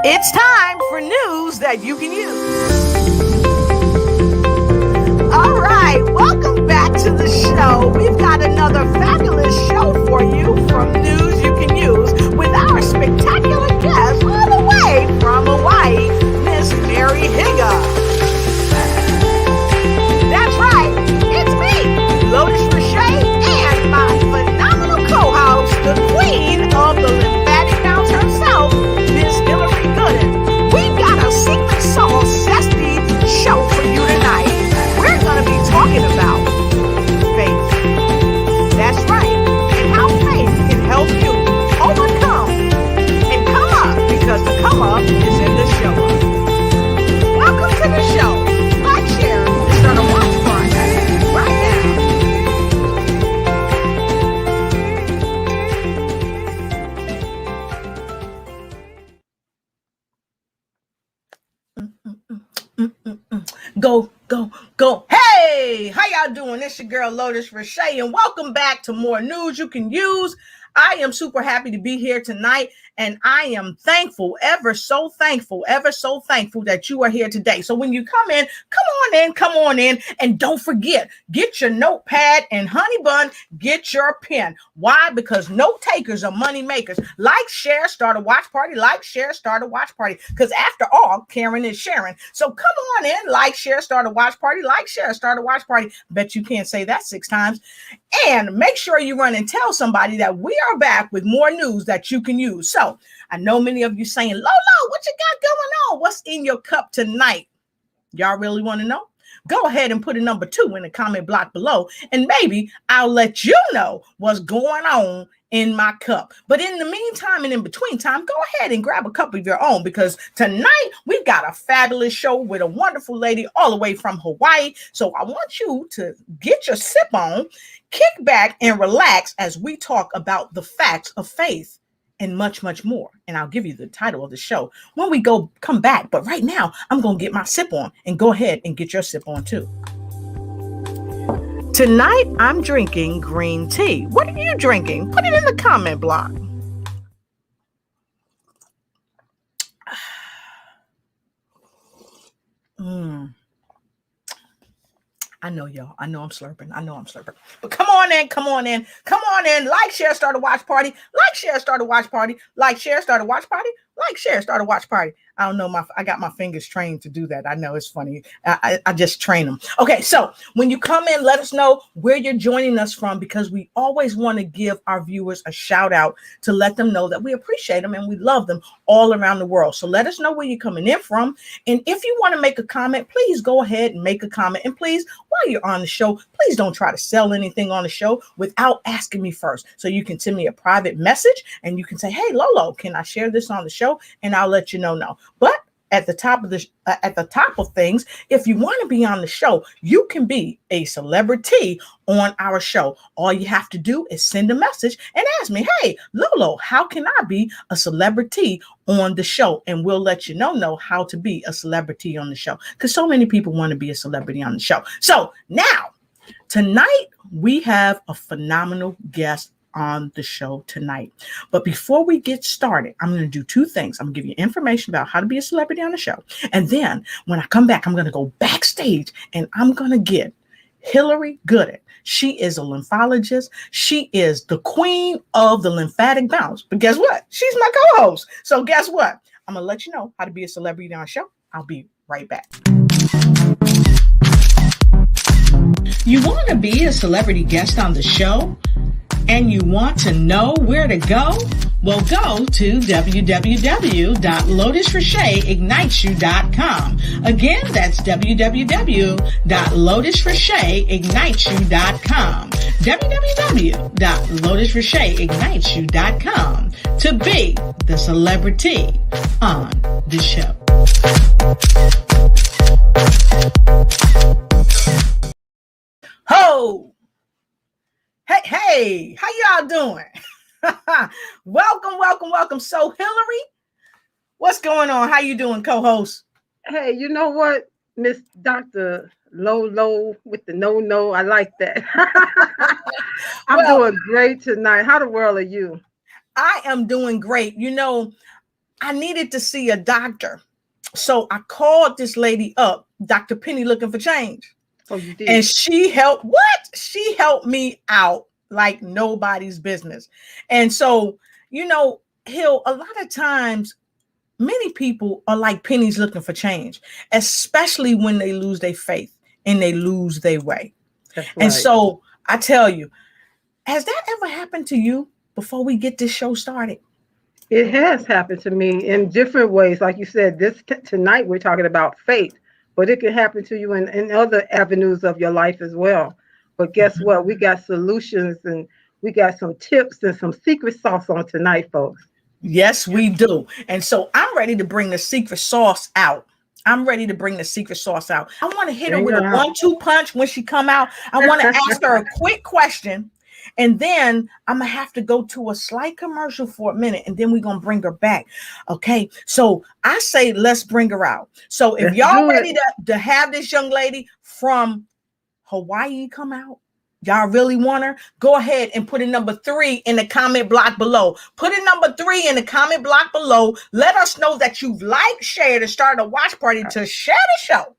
It's time for news that you can use. All right, welcome back to the show. We've got another fabulous show for you from News You Can Use with our spectacular guest all the way from Hawaii, Miss Mary Higa. That's right, it's me, Lotus Richey, and my phenomenal co-host, the queen of the lymphatic bounce herself, Miss Hillary Gooden. We've got a secret sauce zesty show for you tonight. We're going to be talking about faith. That's right, and how faith can help you overcome and come up, because the come up is in the show. Welcome to the show. Like, share, and start a watch party right now. Go, go, go. Hey, how y'all doing? It's your girl Lotus Richey, and welcome back to more News You Can Use. I am super happy to be here tonight, and I am thankful, ever so thankful that you are here today. So when you come on in, and don't forget, get your notepad and honey bun, get your pen. Why? Because note takers are money makers. Like, share, start a watch party. Like, share, start a watch party. Because after all, Karen is sharing. So come on in, like, share, start a watch party. Like, share, start a watch party. Bet you can't say that 6 times. And make sure you run and tell somebody that we are back with more news that you can use. So I know many of you saying, Lolo, what you got going on? What's in your cup tonight? Y'all really want to know? Go ahead and put a number 2 in the comment block below, and maybe I'll let you know what's going on in my cup. But in the meantime and in between time, go ahead and grab a cup of your own, because tonight we've got a fabulous show with a wonderful lady all the way from Hawaii. So I want you to get your sip on, kick back and relax as we talk about the facts of faith and much, much more. And I'll give you the title of the show when we come back. But right now, I'm going to get my sip on, and go ahead and get your sip on too. Tonight, I'm drinking green tea. What are you drinking? Put it in the comment block. I know, y'all. I know I'm slurping. But come on in. Like, share, start a watch party. Like, share, start a watch party. Like, share, start a watch party. Like, share, start a watch party. I don't know. I got my fingers trained to do that. I know it's funny. I just train them. Okay, so when you come in, let us know where you're joining us from, because we always want to give our viewers a shout out to let them know that we appreciate them and we love them all around the world. So let us know where you're coming in from. And if you want to make a comment, please go ahead and make a comment. And please, while you're on the show, please don't try to sell anything on the show without asking me first. So you can send me a private message and you can say, hey, Lolo, can I share this on the show? And I'll let you know. No. But at the top of things, if you want to be on the show, you can be a celebrity on our show. All you have to do is send a message and ask me, hey, Lolo, how can I be a celebrity on the show? And we'll let you know how to be a celebrity on the show, because so many people want to be a celebrity on the show. So now, tonight, we have a phenomenal guest on the show tonight. But before we get started, I'm going to do 2 things. I'm going to give you information about how to be a celebrity on the show. And then when I come back, I'm going to go backstage and I'm going to get Hillary Gooden. She is a lymphologist. She is the queen of the lymphatic bounce. But guess what? She's my co-host. So guess what? I'm going to let you know how to be a celebrity on the show. I'll be right back. You want to be a celebrity guest on the show? And you want to know where to go? Well, go to www.lotusricheyignitesyou.com. Again, that's www.lotusricheyignitesyou.com. www.lotusricheyignitesyou.com to be the celebrity on the show. Ho! Hey, how y'all doing? Welcome. So Hillary, what's going on? How you doing, co-host? Hey, you know what, Miss Dr. Low with the no, I like that. I'm doing great tonight. How the world are you? I am doing great. You know, I needed to see a doctor. So I called this lady up, Dr. Penny Looking for Change. Oh, you did? And she helped She helped me out like nobody's business. And so, Hill, a lot of times, many people are like pennies looking for change, especially when they lose their faith and they lose their way. That's right. And so I tell you, has that ever happened to you before we get this show started? It has happened to me in different ways. Like you said, tonight we're talking about faith, but it can happen to you in other avenues of your life as well. But guess what? We got solutions and we got some tips and some secret sauce on tonight, folks. Yes, we do. And so I'm ready to bring the secret sauce out. I want to hit her with a 1-2 punch when she come out. I want to ask her a quick question. And then I'm going to have to go to a slight commercial for a minute. And then we're going to bring her back. Okay. So I say, let's bring her out. So if y'all ready to have this young lady from Hawaii come out, y'all really want her? Go ahead and put a number 3 in the comment block below. Put a number 3 in the comment block below. Let us know that you've liked, shared, and started a watch party to share the show.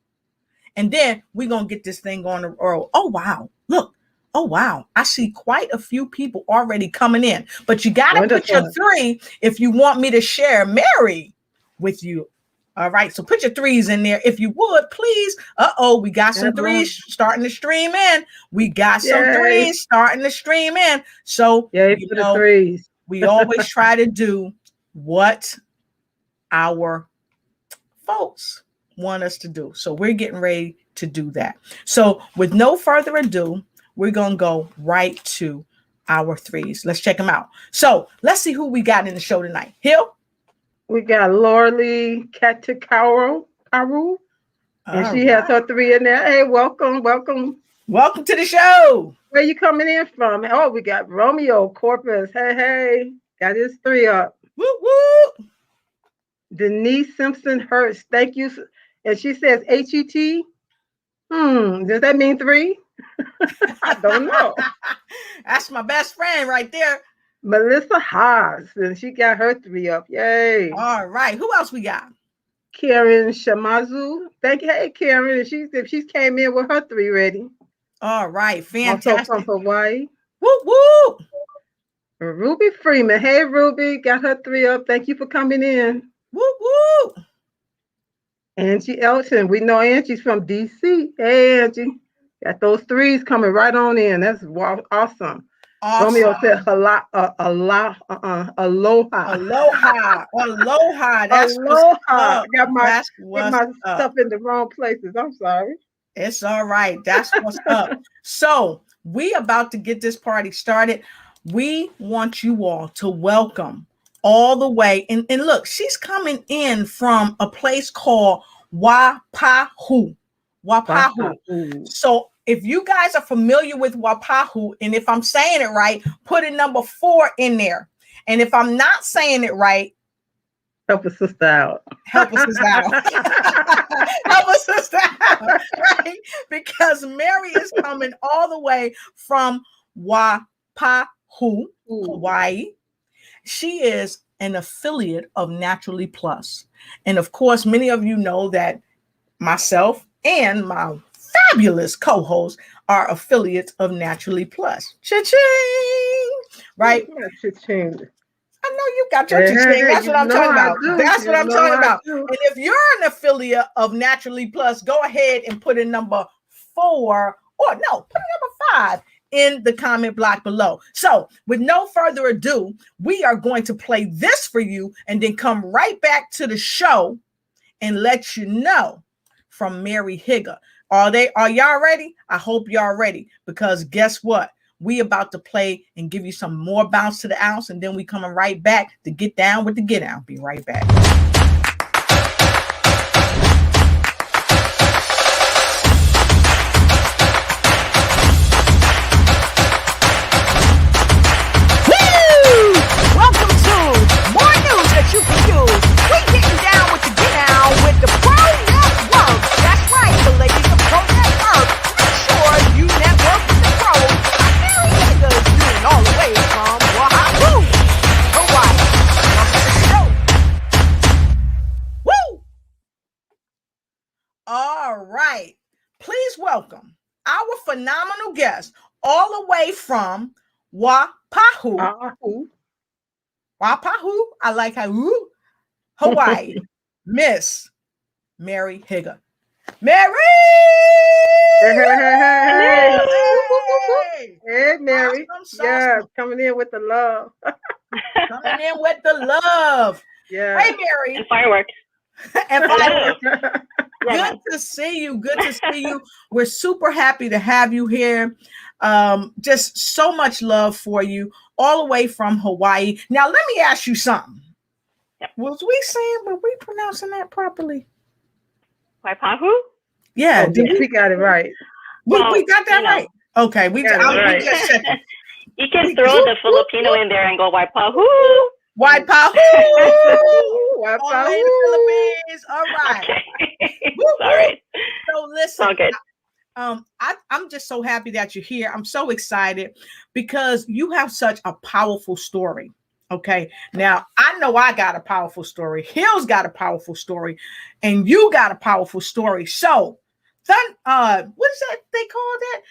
And then we're going to get this thing on the road. Oh, wow. Look. Oh, wow. I see quite a few people already coming in. But you got to put your 3 if you want me to share Mary with you. All right. So put your 3s in there. If you would, please. We got some 3s starting to stream in. We got some 3s starting to stream in. So, the 3s. We always try to do what our folks want us to do. So we're getting ready to do that. So with no further ado, we're going to go right to our 3s. Let's check them out. So let's see who we got in the show tonight. Hill? We got Lauralee Katakaru, and she has her 3 in there. Hey, welcome. Welcome to the show. Where you coming in from? Oh, we got Romeo Corpus. Hey. Got his 3 up. Woo, woo. Denise Simpson Hurst. Thank you. And she says HET. Does that mean 3? I don't know. That's my best friend right there. Melissa Haas, and she got her 3 up. Yay. All right. Who else we got? Karen Shamazu. Hey, Karen. She's came in with her 3 ready. All right. Fantastic. Also from Hawaii. Woo, woo. Ruby Freeman. Hey, Ruby. Got her 3 up. Thank you for coming in. Woo, woo. Angie Elton. We know Angie's from DC. Hey, Angie. Got those 3s coming right on in. That's awesome. Romeo said aloha. Aloha. That's aloha. Got my stuff in the wrong places. I'm sorry. It's all right. That's what's up. So we about to get this party started. We want you all to welcome all the way. And look, she's coming in from a place called Wapahu. So if you guys are familiar with Wapahu, and if I'm saying it right, put a number 4 in there. And if I'm not saying it right, help a sister out. Help a sister out. Right? Because Mary is coming all the way from Wapahu, Hawaii. She is an affiliate of Naturally Plus. And of course, many of you know that myself and my fabulous co-hosts are affiliates of Naturally Plus. Cha-ching! Right? Cha-ching. I know you got your cha-ching. That's what I'm talking about. That's what I'm talking about. And if you're an affiliate of Naturally Plus, go ahead and put a number 4, put a number 5 in the comment block below. So with no further ado, we are going to play this for you and then come right back to the show and let you know from Mary Higger. Are y'all ready? I hope y'all ready, because guess what? We about to play and give you some more bounce to the ounce, and then we coming right back to get down with the get down. Be right back. Welcome to more news that you can use. We getting down with the get down with the Pro Network. That's right, the ladies of Pro Network. Make sure you network with the pros. Mary Higger is doing all the way from Oahu, Hawaii. Welcome to the show. welcome our phenomenal guest all the way from Wapahu. Wapahu, I like how, Hawaii, Miss Mary Higger. Mary! Hey, Mary. Awesome, yeah, coming in with the love. Coming in with the love. Yeah. Hey, Mary. And fireworks. And fireworks. Yeah, Good to see you. Good to see you. We're super happy to have you here. Just so much love for you, all the way from Hawaii. Now, let me ask you something. Yep. Were we pronouncing that properly? Waipahu? Yeah, we got it right. We got that right. Okay, we just You can throw the Filipino in there and go Waipahu. Waipahu. Waipahu. All in the Philippines. All right. Okay. Sorry. So listen. Okay. I'm just so happy that you're here. I'm so excited because you have such a powerful story. Okay. Now I know I got a powerful story. Hill's got a powerful story, and you got a powerful story. So then, what is that they call that?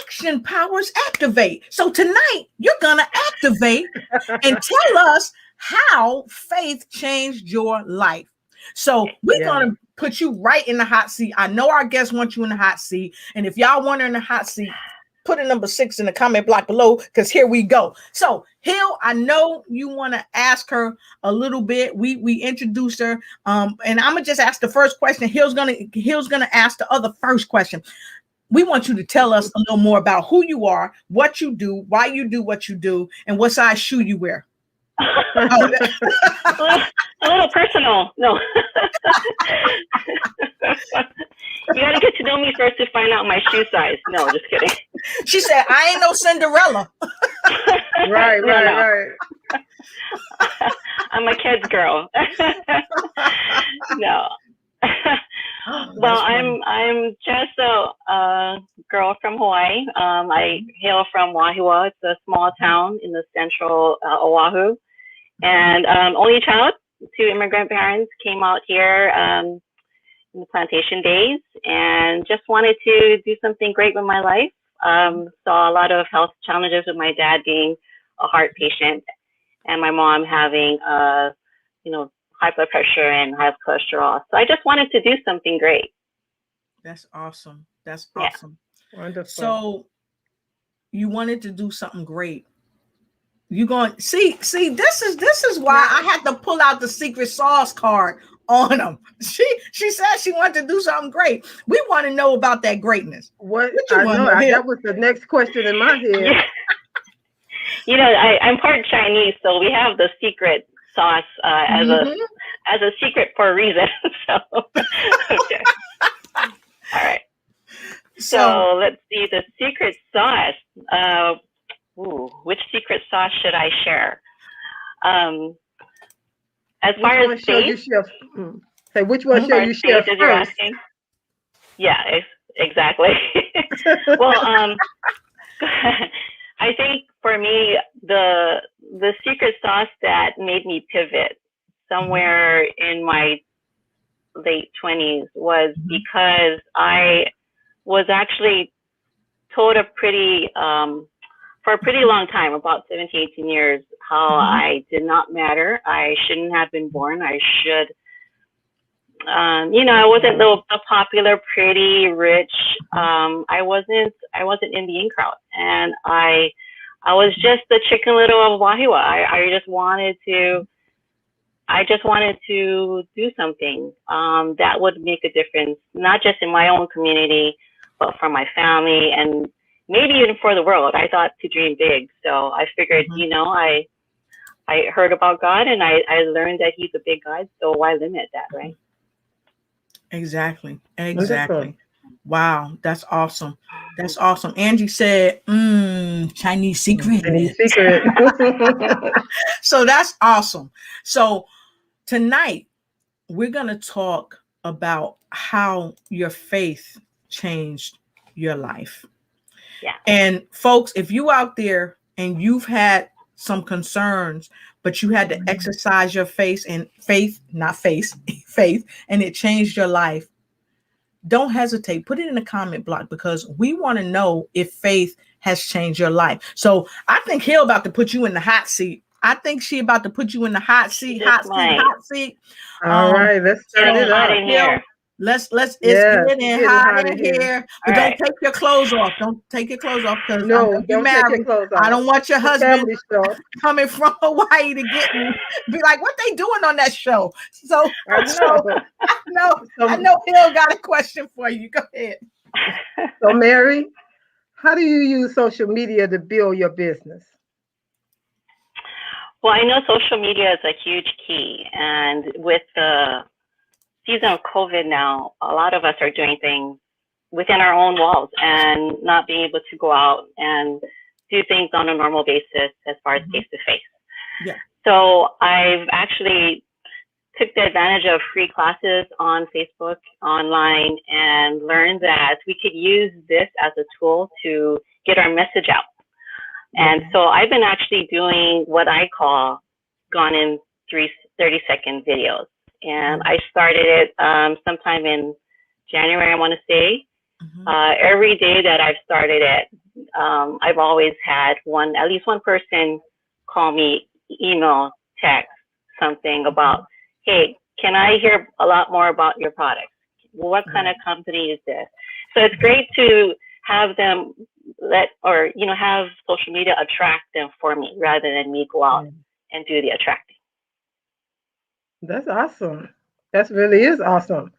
Action powers activate. So tonight you're gonna activate and tell us how faith changed your life. So we're gonna put you right in the hot seat. I know our guests want you in the hot seat, and if y'all want her in the hot seat, put a number 6 in the comment block below, because here we go. So Hill, I know you want to ask her a little bit. We introduced her, and I'm gonna just ask the first question. Hill's gonna ask the other first question. We want you to tell us a little more about who you are, what you do, why you do what you do, and what size shoe you wear. A little personal. No. You got to get to know me first to find out my shoe size. No, just kidding. She said, I ain't no Cinderella. Right. I'm a kid's girl. No. Well, I'm just a girl from Hawaii. I hail from Wahiawa. It's a small town in the central Oahu. And only child, 2 immigrant parents came out here in the plantation days and just wanted to do something great with my life. Saw a lot of health challenges with my dad being a heart patient and my mom having, high blood pressure and high cholesterol. So I just wanted to do something great. That's awesome. That's awesome. Yeah. Wonderful. So you wanted to do something great. You going see this is why I had to pull out the secret sauce card on them. She said she wanted to do something great. We want to know about that greatness. What I know, that was the next question in my head. I'm part Chinese, so we have the secret sauce as a secret for a reason. So okay. All right. So let's see the secret sauce. Which secret sauce should I share? As far as faith, say which one should you share first? Yeah, exactly. Well, I think for me, the secret sauce that made me pivot somewhere in my late 20s was because I was actually told for a pretty long time, about 17, 18 years, how I did not matter. I shouldn't have been born. I should, I wasn't the popular, pretty, rich. I wasn't in the in crowd, and I was just the Chicken Little of Wahiawa. I just wanted to do something that would make a difference, not just in my own community, but for my family and maybe even for the world. I thought to dream big. So I figured, I heard about God and I learned that he's a big God. So why limit that, right? Exactly. Wow. That's awesome. That's awesome. Angie said, Chinese secret. Chinese secret. So that's awesome. So tonight we're going to talk about how your faith changed your life. Yeah. And folks, if you out there and you've had some concerns, but you had to exercise your faith, and it changed your life, don't hesitate. Put it in the comment block because we want to know if faith has changed your life. So I think Hill about to put you in the hot seat. I think she about to put you in the hot seat, hot seat. All right, let's start it up. Hill, let's it's getting hot in here. But don't take your clothes off. Don't take your clothes off because don't take your clothes off. I don't want your husband coming from Hawaii to get me. Be like, what they doing on that show? So I know Hill got a question for you. Go ahead. So Mary, how do you use social media to build your business? Well, I know social media is a huge key, and with the season of COVID now, a lot of us are doing things within our own walls and not being able to go out and do things on a normal basis as far as face-to-face. Yeah. So I've actually took the advantage of free classes on Facebook, online, and learned that we could use this as a tool to get our message out. And so I've been actually doing what I call gone in 30-second videos. And I started it sometime in January, I want to say. Every day that I've started it, I've always had at least one person call me, email, text, something about, hey, can I hear a lot more about your product? What kind of company is this? So it's great to have them have social media attract them for me rather than me go out and do the attracting. That's awesome. That really is awesome.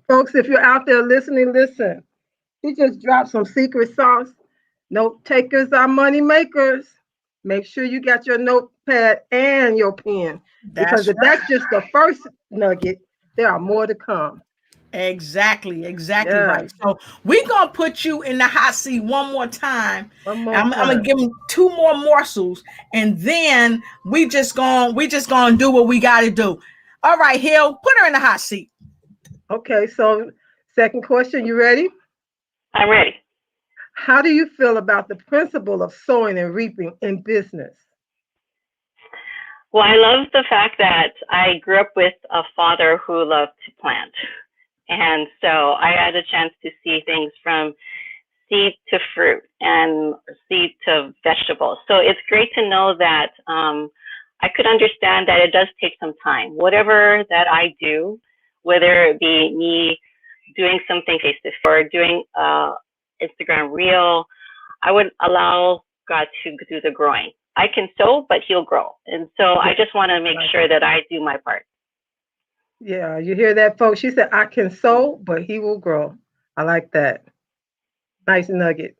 Folks, if you're out there listening, listen. He just dropped some secret sauce. Note takers are money makers. Make sure you got your notepad and your pen. Because if that's just the first nugget, there are more to come. Exactly right. So we're gonna put you in the hot seat one more time. I'm gonna give them 2 more morsels, and then we just gonna do what we gotta do. All right, Hill, put her in the hot seat. Okay, so second question, you ready? I'm ready. How do you feel about the principle of sowing and reaping in business? Well, I love the fact that I grew up with a father who loved to plant. And so I had a chance to see things from seed to fruit and seed to vegetables. So it's great to know that I could understand that it does take some time. Whatever that I do, whether it be me doing something face-to-face or doing Instagram reel, I would allow God to do the growing. I can sow, but he'll grow. And so I just want to make sure that I do my part. Yeah, you hear that, folks? She said, I can sow, but he will grow. I like that. Nice nugget.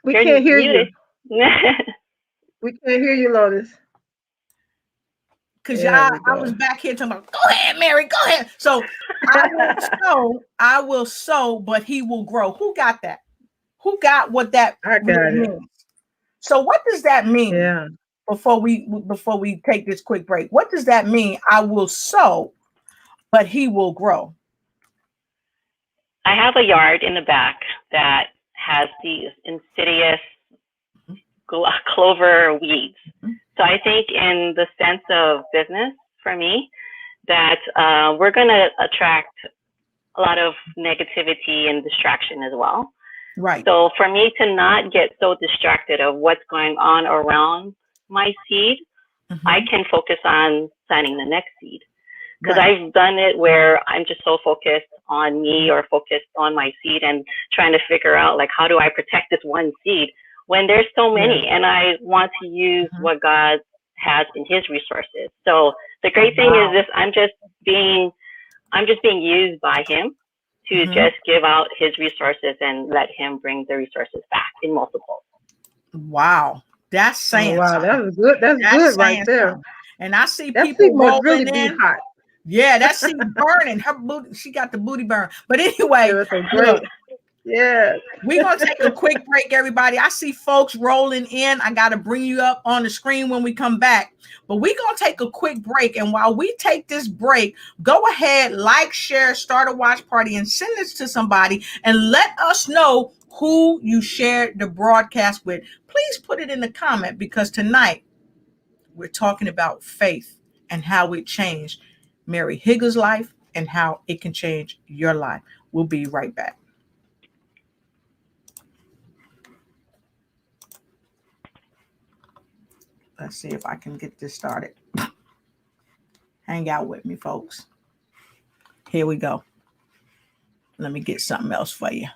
We can't hear you. We can't hear you, Lotus. Because I was back here talking about, go ahead, Mary, go ahead. So I will sow, but he will grow. Who got that? Who got what that means? So what does that mean? Yeah. Before we take this quick break, what does that mean? I will sow, but he will grow. I have a yard in the back that has these insidious clover weeds. So I think in the sense of business for me, that we're going to attract a lot of negativity and distraction as well. Right. So for me to not get so distracted of what's going on around my seed, I can focus on planting the next seed. Because I've done it where I'm just so focused on me or focused on my seed and trying to figure out, like, how do I protect this one seed when there's so many? And I want to use what God has in his resources. So the great thing is this, I'm just being used by him to just give out his resources and let him bring the resources back in multiples. Wow. That's saying wow, that was good. That's good right there. Something. And I see people rolling really in. Be hot. Yeah, that seed burning. Her booty, she got the booty burn. But anyway, great. Yeah. We're going to take a quick break, everybody. I see folks rolling in. I got to bring you up on the screen when we come back. But we're going to take a quick break. And while we take this break, go ahead, like, share, start a watch party, and send this to somebody and let us know who you shared the broadcast with. Please put it in the comment because tonight we're talking about faith and how it changed Mary Higgins' life and how it can change your life. We'll be right back. Let's see if I can get this started. Hang out with me, folks. Here we go. Let me get something else for you.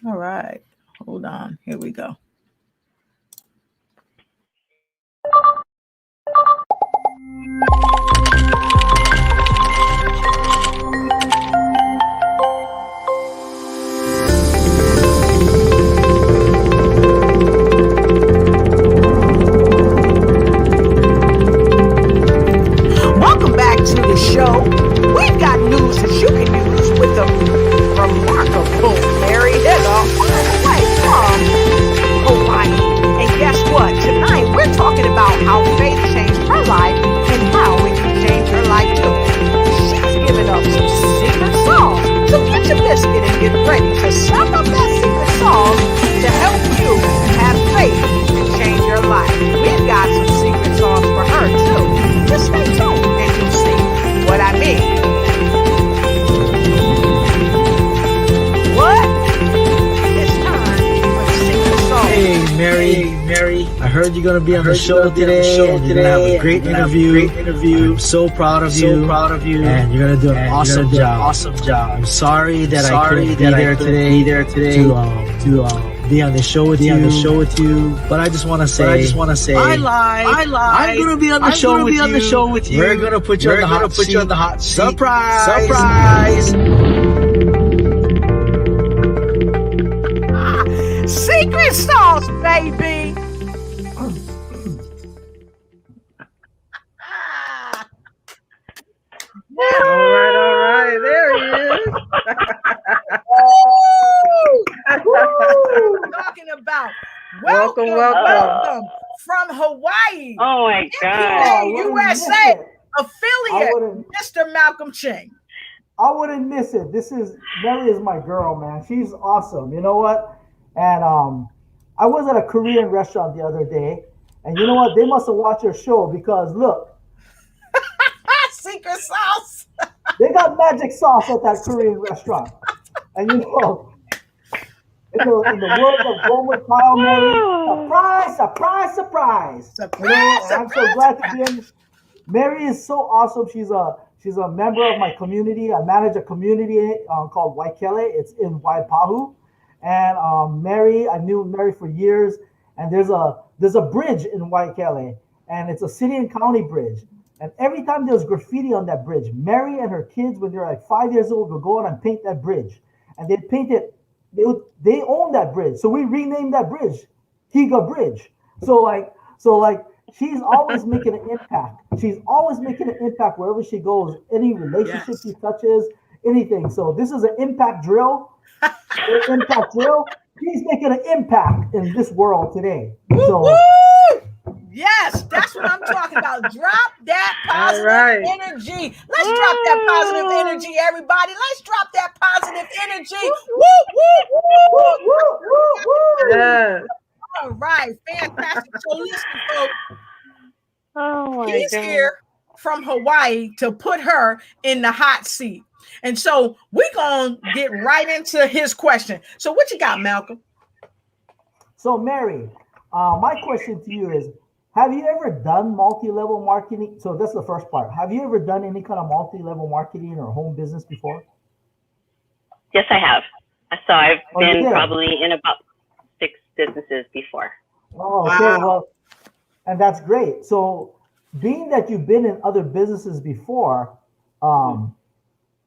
All right. Hold on. Here we go. Welcome back to the show. We've got news that you can use with the remarkable Mary Higgins all the way from Hawaii. And guess what? Tonight we're talking about how faith changed her life and how it can change your life too. She's giving up some secret sauce. So get your biscuit and get ready to suck up that secret sauce to help you have faith and change your life. We've got some secret sauce for her too. Just stay tuned and you'll see what I mean. What? It's time for the secret sauce. Hey, Mary. I heard you're going to be on the show today. You're going to have a great interview. I'm so proud of you. And you're going to do an awesome job. I'm sorry that I couldn't be there today to be on the show with you. But I just want to say, I lied. I'm going to be on the show with you. We're going to put you on the hot seat. Surprise. Secret sauce, baby. All right. There he is. Talking about welcome from Hawaii. Oh my God. MPA USA affiliate, Mr. Malcolm Ching. I wouldn't miss it. Mary is my girl, man. She's awesome. You know what? And I was at a Korean restaurant the other day, and you know what? They must have watched your show because look, secret sauce. They got magic sauce at that Korean restaurant, and you know, in the world of Gomer Kyle, Mary, surprise. You know, I'm so glad to be in. Mary is so awesome. She's a member of my community. I manage a community called Waikele. It's in Waipahu. And Mary, I knew Mary for years. And there's a bridge in Waikele, and it's a city and county bridge. And every time there's graffiti on that bridge, Mary and her kids, when they're like 5 years old, will go out and paint that bridge. And they paint it. They own that bridge, so we renamed that bridge Higa Bridge. So she's always making an impact. She's always making an impact wherever she goes. Any relationship she touches, anything. So this is an impact drill. She's making an impact in this world today. So yes, that's what I'm talking about. Drop that positive energy. Let's drop that positive energy, everybody. Let's drop that positive energy. Woo, woo, woo, woo, woo, woo. Yes. All right, fantastic. So listen, folks. He's here from Hawaii to put her in the hot seat. And so we're going to get right into his question. So what you got, Malcolm? So Mary, my question to you is, have you ever done multi-level marketing? So that's the first part. Have you ever done any kind of multi-level marketing or home business before? Yes, I have. So I've been probably in about 6 businesses before. Oh, okay. Wow. Well, and that's great. So being that you've been in other businesses before,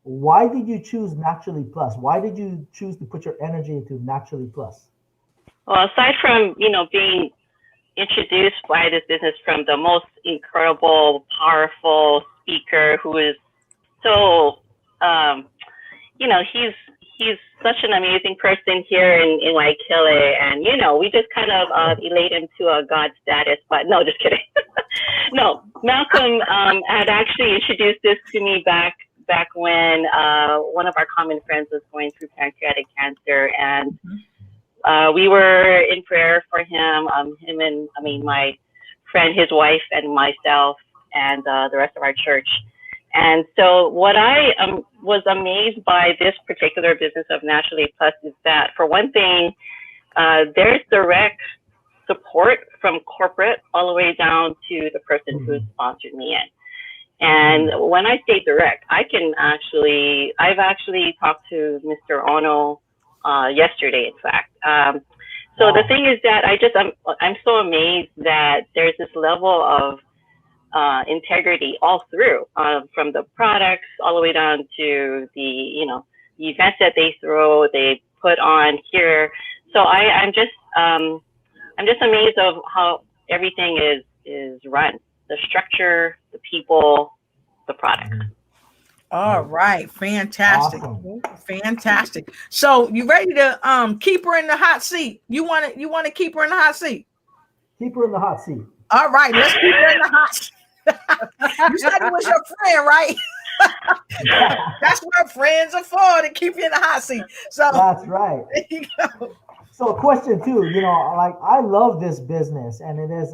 why did you choose Naturally Plus? Why did you choose to put your energy into Naturally Plus? Well, aside from, being introduced by this business from the most incredible, powerful speaker who is so, he's such an amazing person here in Waikele, and we just kind of elate him to a God status. But no, just kidding. No, Malcolm had actually introduced this to me back when one of our common friends was going through pancreatic cancer, and we were in prayer for him, my friend, his wife, and myself. and the rest of our church. And so what I was amazed by this particular business of Naturally Plus is that, for one thing, there's direct support from corporate all the way down to the person who sponsored me in. And when I say direct, I've actually talked to Mr. Ono yesterday, in fact. So the thing is that I'm so amazed that there's this level of integrity all through, from the products all the way down to the events that they put on here. So I'm just amazed of how everything is run, the structure, the people, the products. All right, fantastic. Awesome. Fantastic. So you ready to keep her in the hot seat? You want to keep her in the hot seat? Keep her in the hot seat. All right, let's keep her in the hot seat. You said it was your friend, right? That's what friends are for, to keep you in the hot seat. So that's right. There you go. So question too, like, I love this business, and it has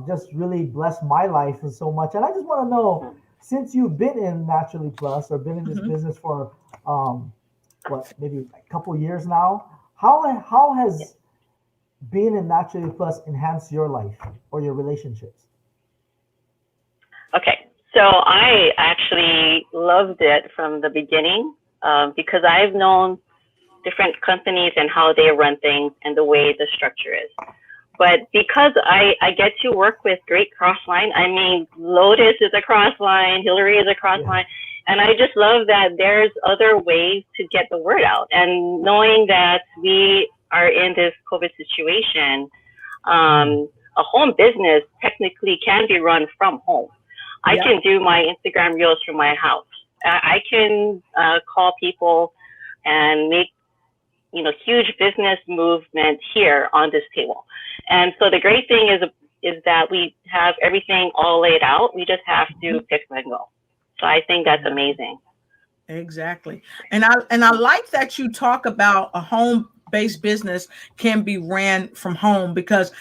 just really blessed my life and so much. And I just want to know, since you've been in Naturally Plus, or been in this business for maybe a couple years now, how has being in Naturally Plus enhanced your life or your relationships? Okay, so I actually loved it from the beginning, because I've known different companies and how they run things and the way the structure is. But because I get to work with great crossline, I mean, Lotus is a crossline, Hillary is a crossline, and I just love that there's other ways to get the word out. And knowing that we are in this COVID situation, a home business technically can be run from home. I can do my Instagram reels from my house. I can call people and make huge business movement here on this table. And so the great thing is that we have everything all laid out. We just have to pick and go. So I think that's amazing. Exactly. And I like that you talk about a home-based business can be ran from home, because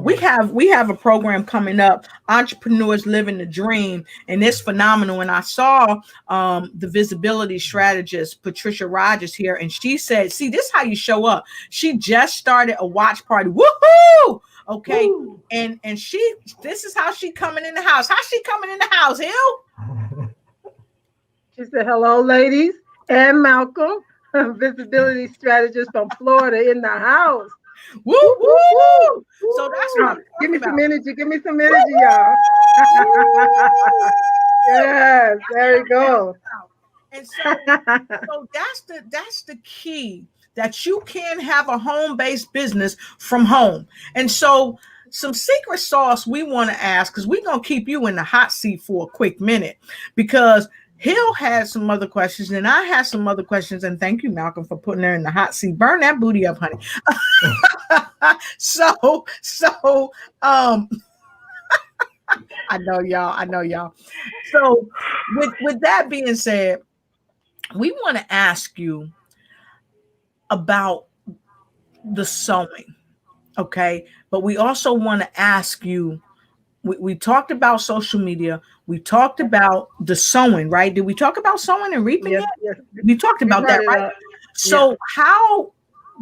we have a program coming up, Entrepreneurs Living the Dream, and it's phenomenal. And I saw the visibility strategist Patricia Rogers here, and she said, "See, this is how you show up." She just started a watch party. Woohoo! Okay, woo. and this is how she coming in the house. How's she coming in the house, Hill? She said, "Hello, ladies, and Malcolm, visibility strategist from Florida in the house." Woo, woo, woo. So that's what give me some energy. Give me some energy, y'all. Yes, there you go. And so that's the key, that you can have a home-based business from home. And so some secret sauce we want to ask, because we're going to keep you in the hot seat for a quick minute, because Hill had some other questions, and I had some other questions. And thank you, Malcolm, for putting her in the hot seat. Burn that booty up, honey. So I know y'all. So with that being said, we want to ask you about the sewing, okay? But we also want to ask you, we talked about social media. We talked about the sewing, right? Did we talk about sewing and reaping yet? Yes. We talked about that, right? So how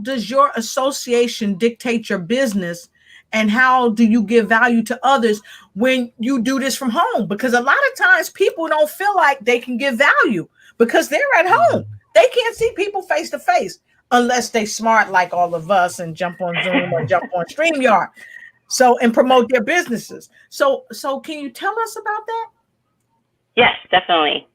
does your association dictate your business, and how do you give value to others when you do this from home? Because a lot of times people don't feel like they can give value because they're at home. They can't see people face to face unless they smart like all of us and jump on Zoom or jump on StreamYard. So, and promote their businesses. So can you tell us about that? Yes, definitely.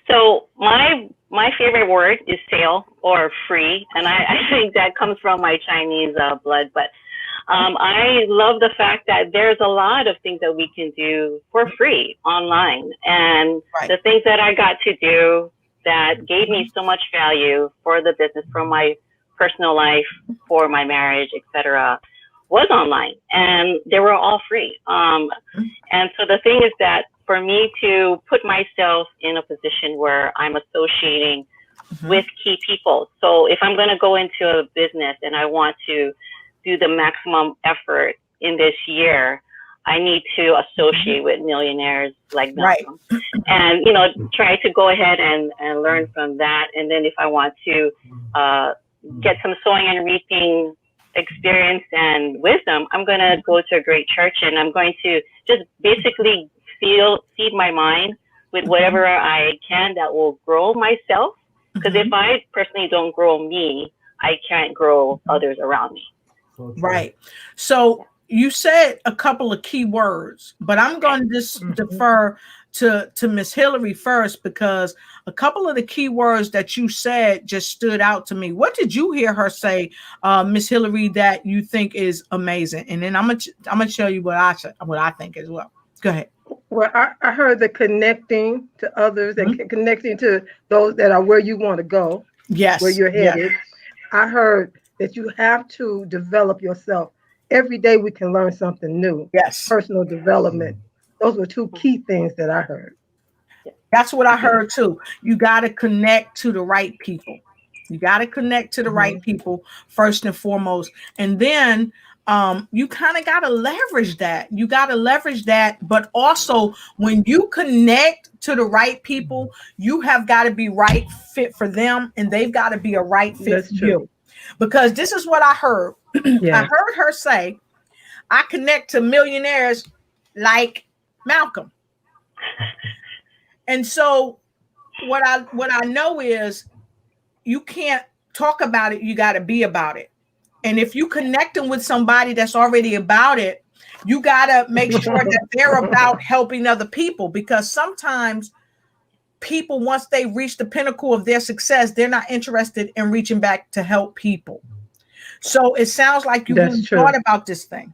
So my favorite word is sale or free, and I think that comes from my Chinese blood. But I love the fact that there's a lot of things that we can do for free online, and the things that I got to do that gave me so much value for the business, from my personal life, for my marriage, etc., was online, and they were all free. And so the thing is that for me to put myself in a position where I'm associating with key people. So if I'm going to go into a business and I want to do the maximum effort in this year, I need to associate with millionaires like Right. Malcolm, and try to go ahead and learn from that. And then if I want to get some sowing and reaping experience and wisdom, I'm going to go to a great church, and I'm going to just basically feed my mind with whatever I can that will grow myself. Because if I personally don't grow me, I can't grow others around me. Right. So you said a couple of key words, but I'm going to just defer to Miss Hillary first, because a couple of the key words that you said just stood out to me. What did you hear her say, Miss Hillary, that you think is amazing? And then I'm gonna tell you what I think as well. Go ahead. Well, I heard the connecting to others and connecting to those that are where you want to go. Yes. Where you're headed. Yes. I heard that you have to develop yourself. Every day we can learn something new. Yes. Personal development. Those were two key things that I heard. That's what I heard too. You got to connect to the right people. You got to connect to the right people first and foremost. And then you kind of got to leverage that. You got to leverage that. But also, when you connect to the right people, you have got to be right fit for them, and they've got to be a right fit for you. Because this is what I heard. I heard her say, I connect to millionaires like Malcolm. And so what I know is you can't talk about it, you got to be about it. And if you connecting with somebody that's already about it, you got to make sure that they're about helping other people, because sometimes people, once they reach the pinnacle of their success, they're not interested in reaching back to help people. So it sounds like you really thought about this thing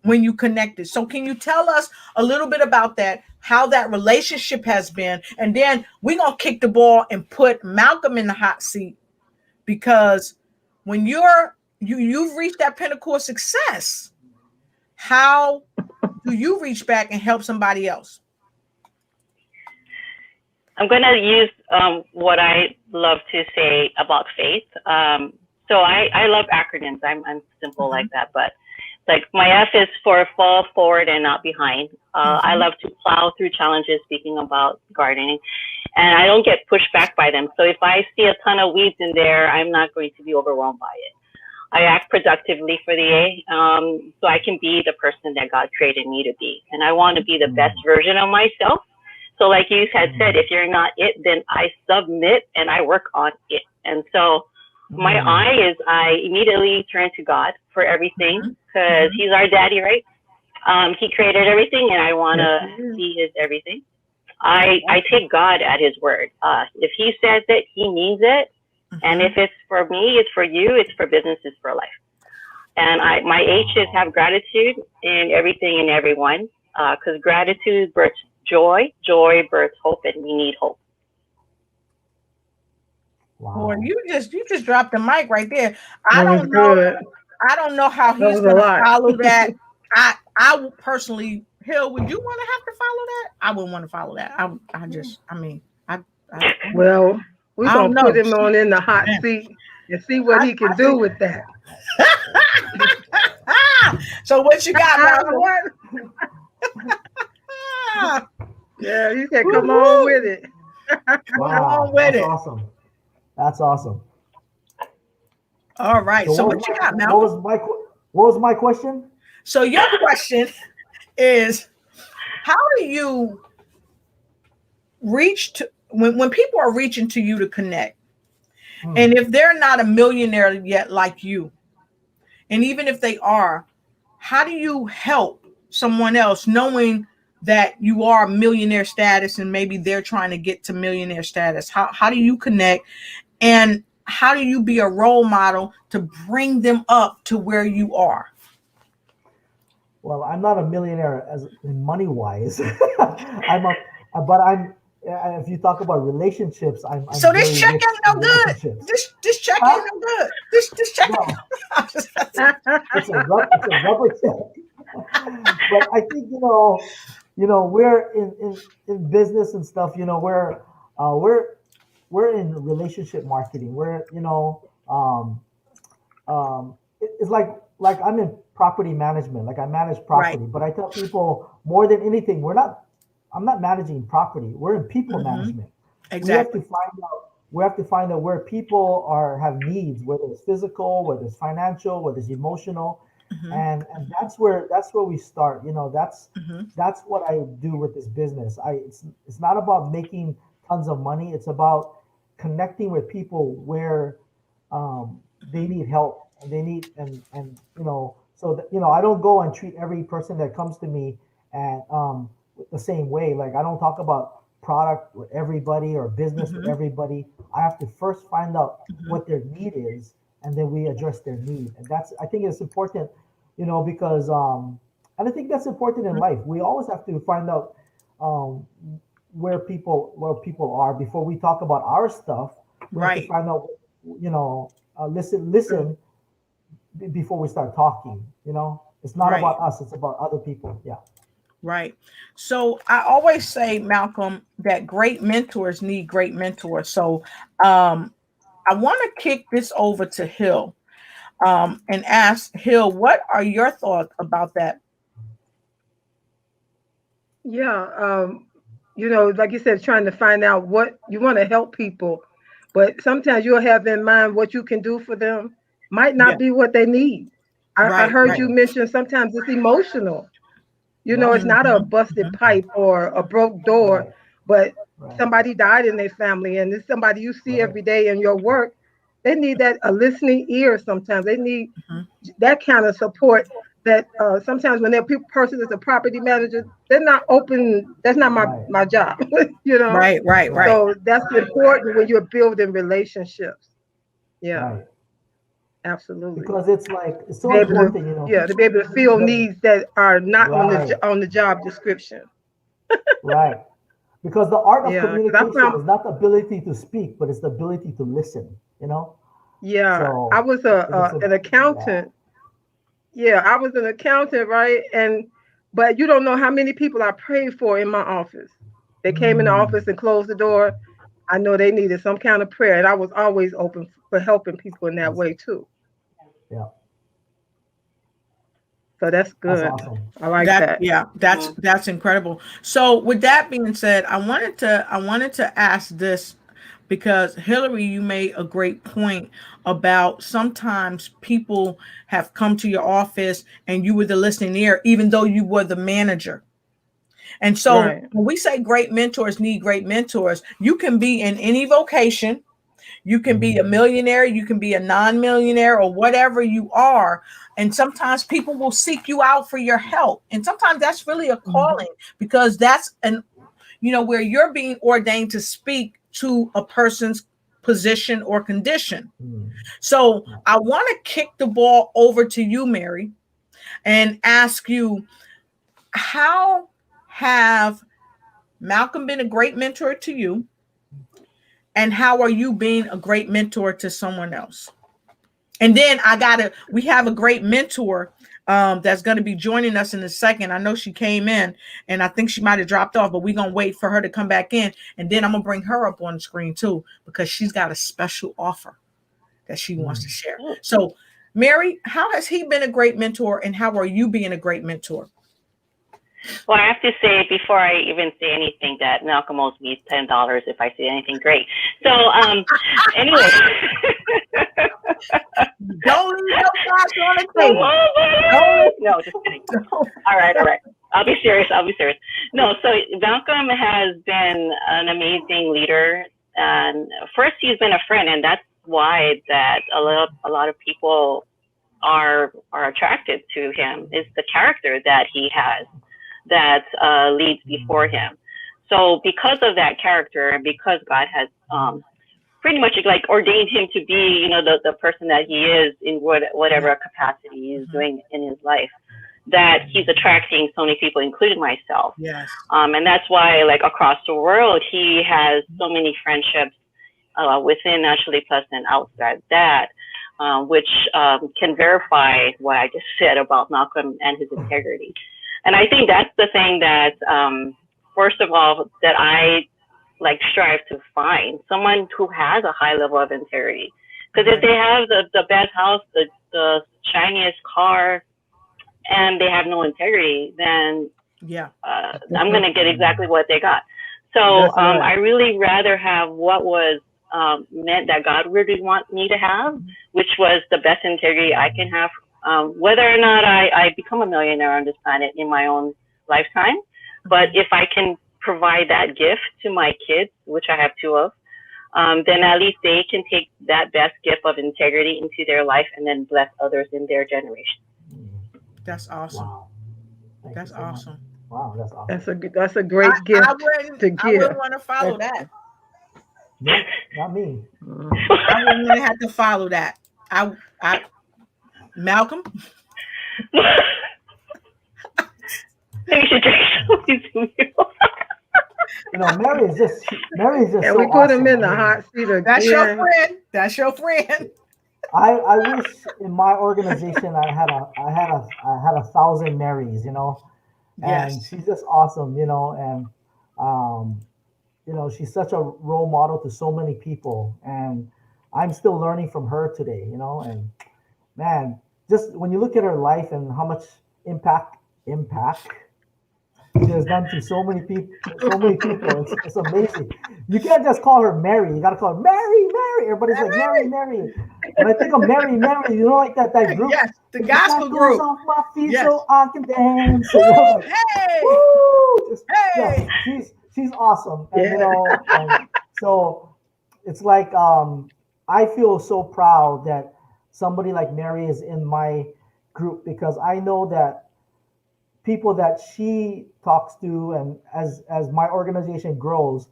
when you connected. So can you tell us a little bit about that, how that relationship has been? And then we're going to kick the ball and put Malcolm in the hot seat, because when you've reached that pinnacle of success, how do you reach back and help somebody else? I'm going to use what I love to say about faith. So I love acronyms. I'm simple like that, but like my F is for fall forward and not behind. I love to plow through challenges, speaking about gardening, and I don't get pushed back by them. So if I see a ton of weeds in there, I'm not going to be overwhelmed by it. I act productively for the A, so I can be the person that God created me to be. And I want to be the best version of myself. So like you had said, if you're not it, then I submit and I work on it. And so my I is I immediately turn to God for everything, because he's our daddy, right? He created everything, and I want to see his everything. I take God at his word. If he says it, he means it. And if it's for me, it's for you, it's for business, it's for life. And my H is have gratitude in everything and everyone, because gratitude births joy, joy births hope, and we need hope. Wow. Well, you just dropped the mic right there. I don't know how he's going to follow that. I personally, Hill, would you want to have to follow that? I wouldn't want to follow that. Well, we're going to put him on in the hot seat and see what he can do with that. So what you got, Yeah, he said, come on with it. Wow, that's awesome. That's awesome. All right. So what you got, Malcolm? What was my question? So your question is, how do you reach to when people are reaching to you to connect, and if they're not a millionaire yet like you, and even if they are, how do you help someone else knowing that you are millionaire status and maybe they're trying to get to millionaire status? How do you connect, and how do you be a role model to bring them up to where you are? Well, I'm not a millionaire as in money wise. If you talk about relationships, I'm so this check ain't no good. This check ain't no good. This check. It's a rubber check. But I think we're in business and stuff. We're in relationship marketing. It's like I'm in property management. Like I manage property, but I tell people more than anything, I'm not managing property. We're in people management. Exactly. We have to find out where people have needs, whether it's physical, whether it's financial, whether it's emotional. And that's where we start. That's what I do with this business. It's not about making tons of money. It's about connecting with people where they need help and they need and so that, I don't go and treat every person that comes to me and the same way. Like I don't talk about product with everybody or business with everybody. I have to first find out what their need is, and then we address their need. And I think it's important, because and I think that's important in life. We always have to find out where people are before we talk about our stuff. We have to find out, listen before we start talking. It's not about us, it's about other people. Yeah. Right. So I always say, Malcolm, that great mentors need great mentors. So I want to kick this over to Hill and ask Hill, what are your thoughts about that? Yeah. Like you said, trying to find out what you want to help people, but sometimes you'll have in mind what you can do for them might not be what they need. I heard you mention sometimes it's emotional. It's not a busted pipe or a broke door, but somebody died in their family, and it's somebody you see every day in your work. They need a listening ear sometimes. They need that kind of support that sometimes when that person is a property manager, they're not open. That's not my job, Right. So that's important when you're building relationships. Yeah. Right. Absolutely. Because it's so important, to be able to fill needs that are not on the job description. Right. Because the art of communication is not the ability to speak, but it's the ability to listen, Yeah. So I was an accountant. Yeah, I was an accountant, right? But you don't know how many people I prayed for in my office. They came in the office and closed the door. I know they needed some kind of prayer, and I was always open for helping people in that way too. Yeah. So that's good. That's awesome. I like that. Yeah, that's incredible. So with that being said, I wanted to ask this because Hillary, you made a great point about sometimes people have come to your office and you were the listening ear, even though you were the manager. And so when we say great mentors need great mentors, you can be in any vocation. You can be a millionaire, you can be a non-millionaire, or whatever you are. And sometimes people will seek you out for your help. And sometimes that's really a calling because that's where you're being ordained to speak to a person's position or condition. So I want to kick the ball over to you, Mary, and ask you, how have Malcolm been a great mentor to you? And how are you being a great mentor to someone else? And then we have a great mentor that's going to be joining us in a second. I know she came in and I think she might have dropped off, but we're going to wait for her to come back in. And then I'm going to bring her up on the screen too, because she's got a special offer that she wants to share. So Mary, how has he been a great mentor and how are you being a great mentor? Well, I have to say before I even say anything that Malcolm owes me $10 if I say anything great. So anyway. Don't leave your thoughts on the table. No, just kidding. All right. I'll be serious. No, so Malcolm has been an amazing leader. And first, he's been a friend, and that's why that a lot of people are attracted to him, is the character that he has that leads before him. So because of that character, and because God has pretty much ordained him to be, the person that he is in whatever capacity he's doing in his life, that he's attracting so many people, including myself. Yes. And that's why, across the world, he has so many friendships within Naturally Plus and outside that, which can verify what I just said about Malcolm and his integrity. And I think that's the thing that, first of all, that I strive to find someone who has a high level of integrity. Because if they have the best house, the shiniest car, and they have no integrity, then Yeah. I'm going to get exactly what they got. So right. I really rather have what was meant that God really want me to have, which was the best integrity I can have, whether or not I become a millionaire on this planet in my own lifetime. But if I can provide that gift to my kids, which I have 2 of, then at least they can take that best gift of integrity into their life and then bless others in their generation. That's awesome. Wow. Thank That's you so much. awesome. Wow, that's awesome. That's a great gift I wouldn't, to I give. wouldn't want to follow that. No, not me. I wouldn't want to have to follow that. Malcolm? Maybe you should drink something. You know, Mary is just And so we put him awesome. in the I mean, hot seat again. That's your friend. That's your friend. I wish in my organization I had a 1,000 Marys, you know, and Yes. she's just awesome, you know, and you know, she's such a role model to so many people, and I'm still learning from her today, you know, and man, just when you look at her life and how much impact she has done to so many people, it's amazing. You can't just call her Mary. You got to call her Mary. Everybody's like Mary. And I think of Mary, you know, like that group. Yes, the If gospel that goes group. off my feet Yes. so I can dance. You know, like, Hey! woo! Just- Hey! yeah, she's awesome. And, Yeah. you know, and so it's like I feel so proud that somebody like Mary is in my group, because I know that people that she talks to, and as my organization grows,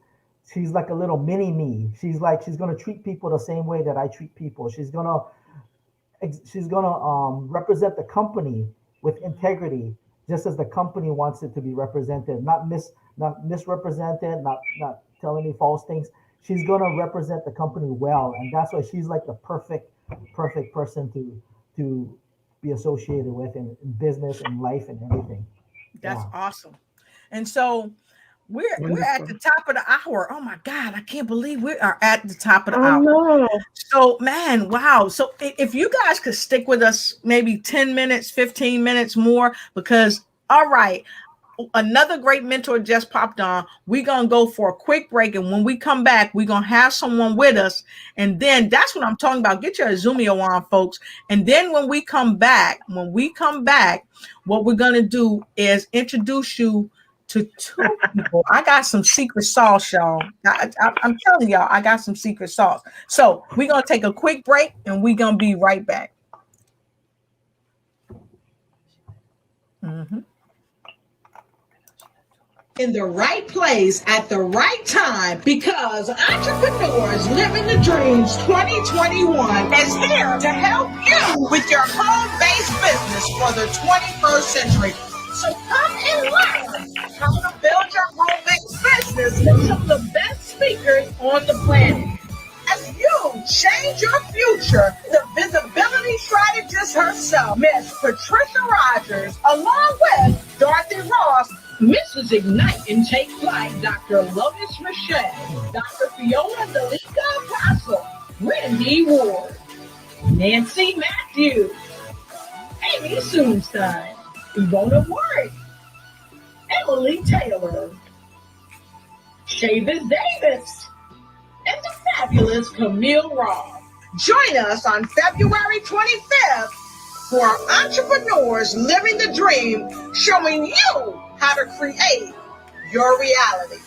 she's like a little mini me. She's going to treat people the same way that I treat people. She's going to represent the company with integrity, just as the company wants it to be represented, not misrepresented, not telling me false things. She's going to represent the company well, and that's why she's like the perfect person to be associated with in business and life and everything. That's Yeah. awesome. And so we're at the top of the hour. Oh my God, I can't believe we are at the top of the hour. No. So man, wow. So if you guys could stick with us maybe 10 minutes, 15 minutes more, because all right, another great mentor just popped on. We're going to go for a quick break. And when we come back, we're going to have someone with us. And then that's what I'm talking about. Get your Zoomio on, folks. And then when we come back, what we're going to do is introduce you to 2 people. I got some secret sauce, y'all. I'm telling y'all, I got some secret sauce. So we're going to take a quick break and we're going to be right back. Mm-hmm. In the right place at the right time, because Entrepreneurs Living the Dreams 2021 is here to help you with your home-based business for the 21st century. So come and learn how to build your home-based business with some of the best speakers on the planet. As you change your future, the visibility strategist herself, Miss Patricia Rogers, along with Dorothy Ross, Mrs. Ignite and Take Flight, Dr. Lois Michelle, Dr. Fiona Delika Apostle, Randy Ward, Nancy Matthews, Amy Soonstein, Ivona Ward, Emily Taylor, Shavis Davis, and the fabulous Camille Ross. Join us on February 25th for Entrepreneurs Living the Dream, showing you how to create your reality.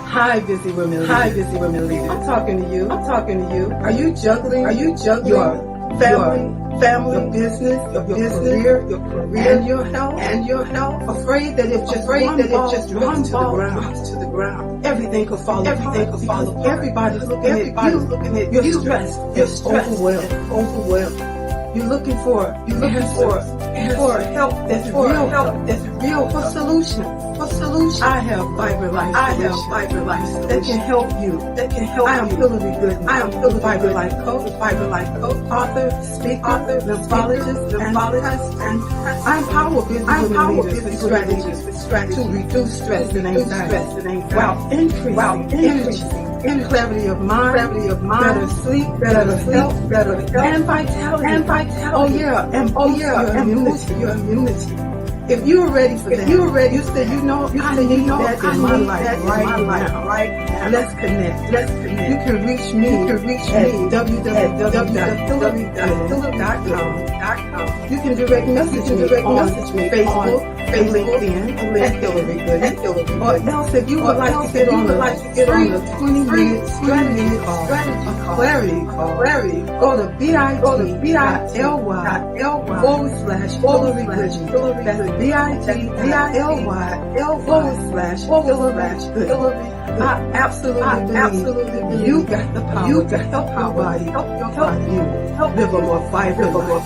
Hi, busy women leaders. I'm talking to you. Are you juggling your family, your business, your career, and your health? Afraid that if just one ball drops to the ground, everything could fall apart. Everybody's looking at you. You're stressed. Overwhelmed. You're looking for help that's real, for solutions. I have Vibrant Life Solutions that can help you. I am Hillary Goodman. I am Vibrant Life Coach, author, speaker, lymphologist, and I empower business leaders with strategies to reduce stress and anxiety while increasing energy in clarity of mind, better sleep, better health, and vitality. Oh yeah, and your immunity. If you are ready for that, you said, I need that in my life right now. Let's connect. You can reach me at www.hillary.com. You can direct message me on Facebook, LinkedIn, at Hillary Gooding. Or else if you would like to get on a free 20-minute strategy call, clarity call, go to bit.ly/Hillary Gooding. That's bit.ly/Hillary Gooding. I absolutely believe you got the power to help your body, help you live a more vibrant life.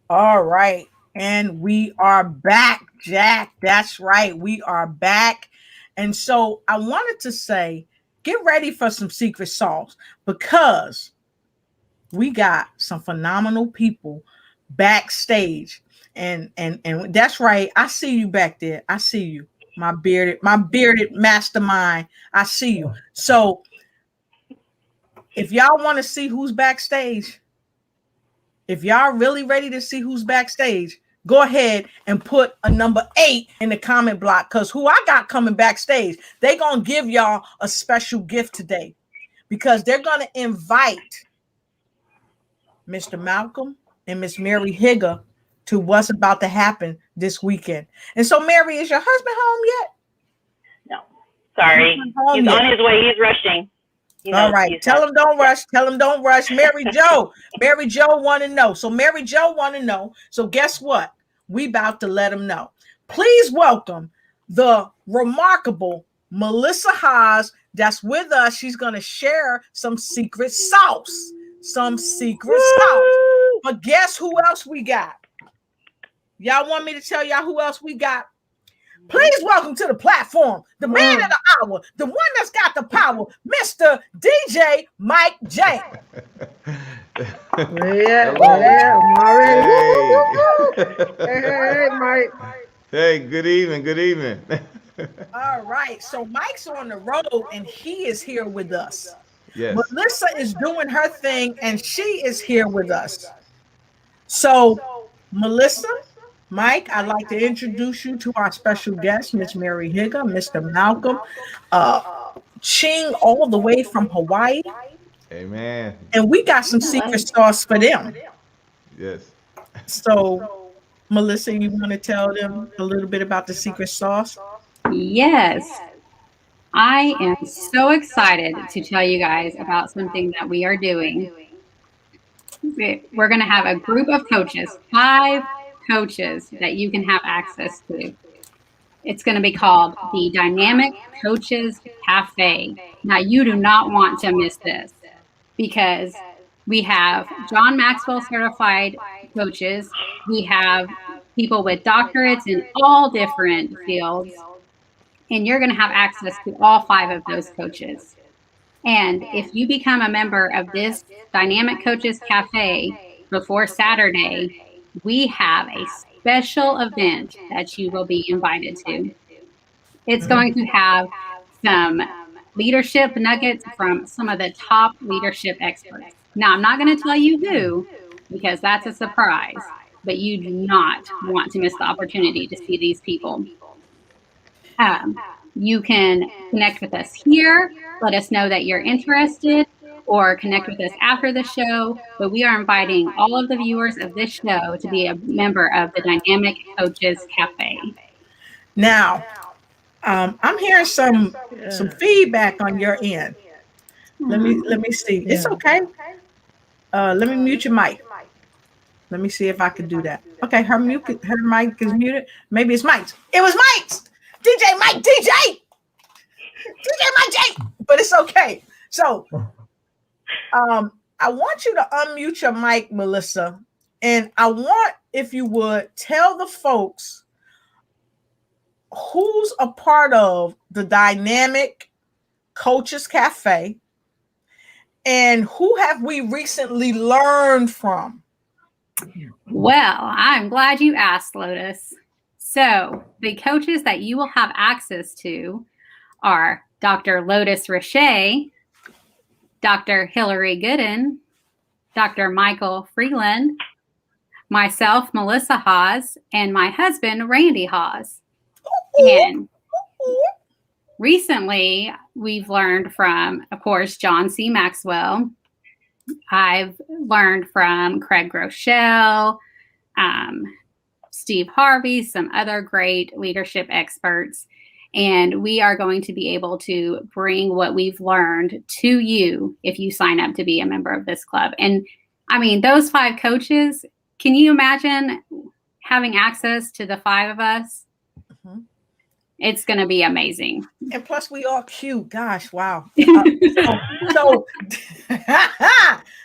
All right. And we are back, Jack. That's right. We are back. And so I wanted to say, get ready for some secret sauce, because we got some phenomenal people backstage. And that's right. I see you back there. I see you. My bearded mastermind. I see you. So if y'all want to see who's backstage, if y'all really ready to see who's backstage, go ahead and put a number 8 in the comment block, because who I got coming backstage, they going to give y'all a special gift today, because they're going to invite Mr. Malcolm and Miss Mary Higger to what's about to happen this weekend. And so, Mary, is your husband home yet? No, sorry. He's on his way. He's rushing. All right. Tell him don't rush. Tell him don't rush. Mary Jo want to know. So Mary Jo want to know. So guess what? We about to let him know. Please welcome the remarkable Melissa Haas that's with us. She's going to share some secret sauce. But guess who else we got? Y'all want me to tell y'all who else we got? Please welcome to the platform, the man of the hour, the one that's got the power, Mr. DJ Mike J. I'm already. Hey, Mike. Hey, good evening. All right, so Mike's on the road and he is here with us. Yes. Melissa is doing her thing and she is here with us. So, Melissa, Mike, I'd like to introduce you to our special guest, Miss Mary Higger, Mr. Malcolm Ching, all the way from Hawaii. Amen. And we got some secret sauce for them. Yes. So, Melissa, you want to tell them a little bit about the secret sauce? Yes. I am so excited to tell you guys about something that we are doing. We're going to have a group of coaches, 5 coaches that you can have access to. It's going to be called the Dynamic Coaches Cafe. Now, you do not want to miss this, because we have John Maxwell certified coaches. We have people with doctorates in all different fields, and you're going to have access to all 5 of those coaches. And if you become a member of this Dynamic Coaches Cafe before Saturday, we have a special event that you will be invited to. It's going to have some leadership nuggets from some of the top leadership experts. Now, I'm not going to tell you who, because that's a surprise, but you do not want to miss the opportunity to see these people. You can connect with us here, let us know that you're interested, or connect with us after the show. But we are inviting all of the viewers of this show to be a member of the Dynamic Coaches Cafe. Now, I'm hearing some feedback on your end. Let me see. Yeah. It's okay. Let me mute your mic. Let me see if I can do that. Okay, her mic is muted. Maybe it's Mike's. It was Mike's. DJ Mike J. But it's okay. So, I want you to unmute your mic, Melissa, and I want, if you would, tell the folks who's a part of the Dynamic Coaches Cafe And who have we recently learned from? Well, I'm glad you asked, Lotus. So the coaches that you will have access to are Dr. Lotus Richey, Dr. Hillary Gooden, Dr. Michael Freeland, myself, Melissa Hawes, and my husband, Randy Hawes. And recently, we've learned from, of course, John C. Maxwell. I've learned from Craig Groeschel, Steve Harvey, some other great leadership experts. And we are going to be able to bring what we've learned to you if you sign up to be a member of this club. And I mean, those 5 coaches, can you imagine having access to the 5 of us? Mm-hmm. It's going to be amazing. And plus, we all cute. Gosh, wow.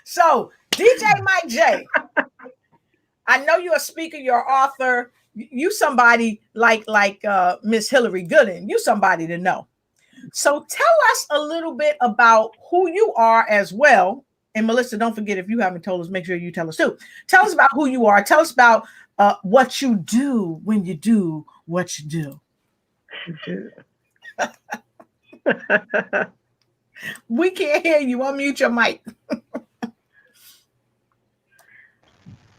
So, DJ Mike J, I know you're a speaker, you're an author. You somebody like Miss Hillary Gooden. You somebody to know. So tell us a little bit about who you are as well. And Melissa, don't forget, if you haven't told us, make sure you tell us too. Tell us about who you are. Tell us about what you do when you do what you do. We can't hear you. Unmute your mic.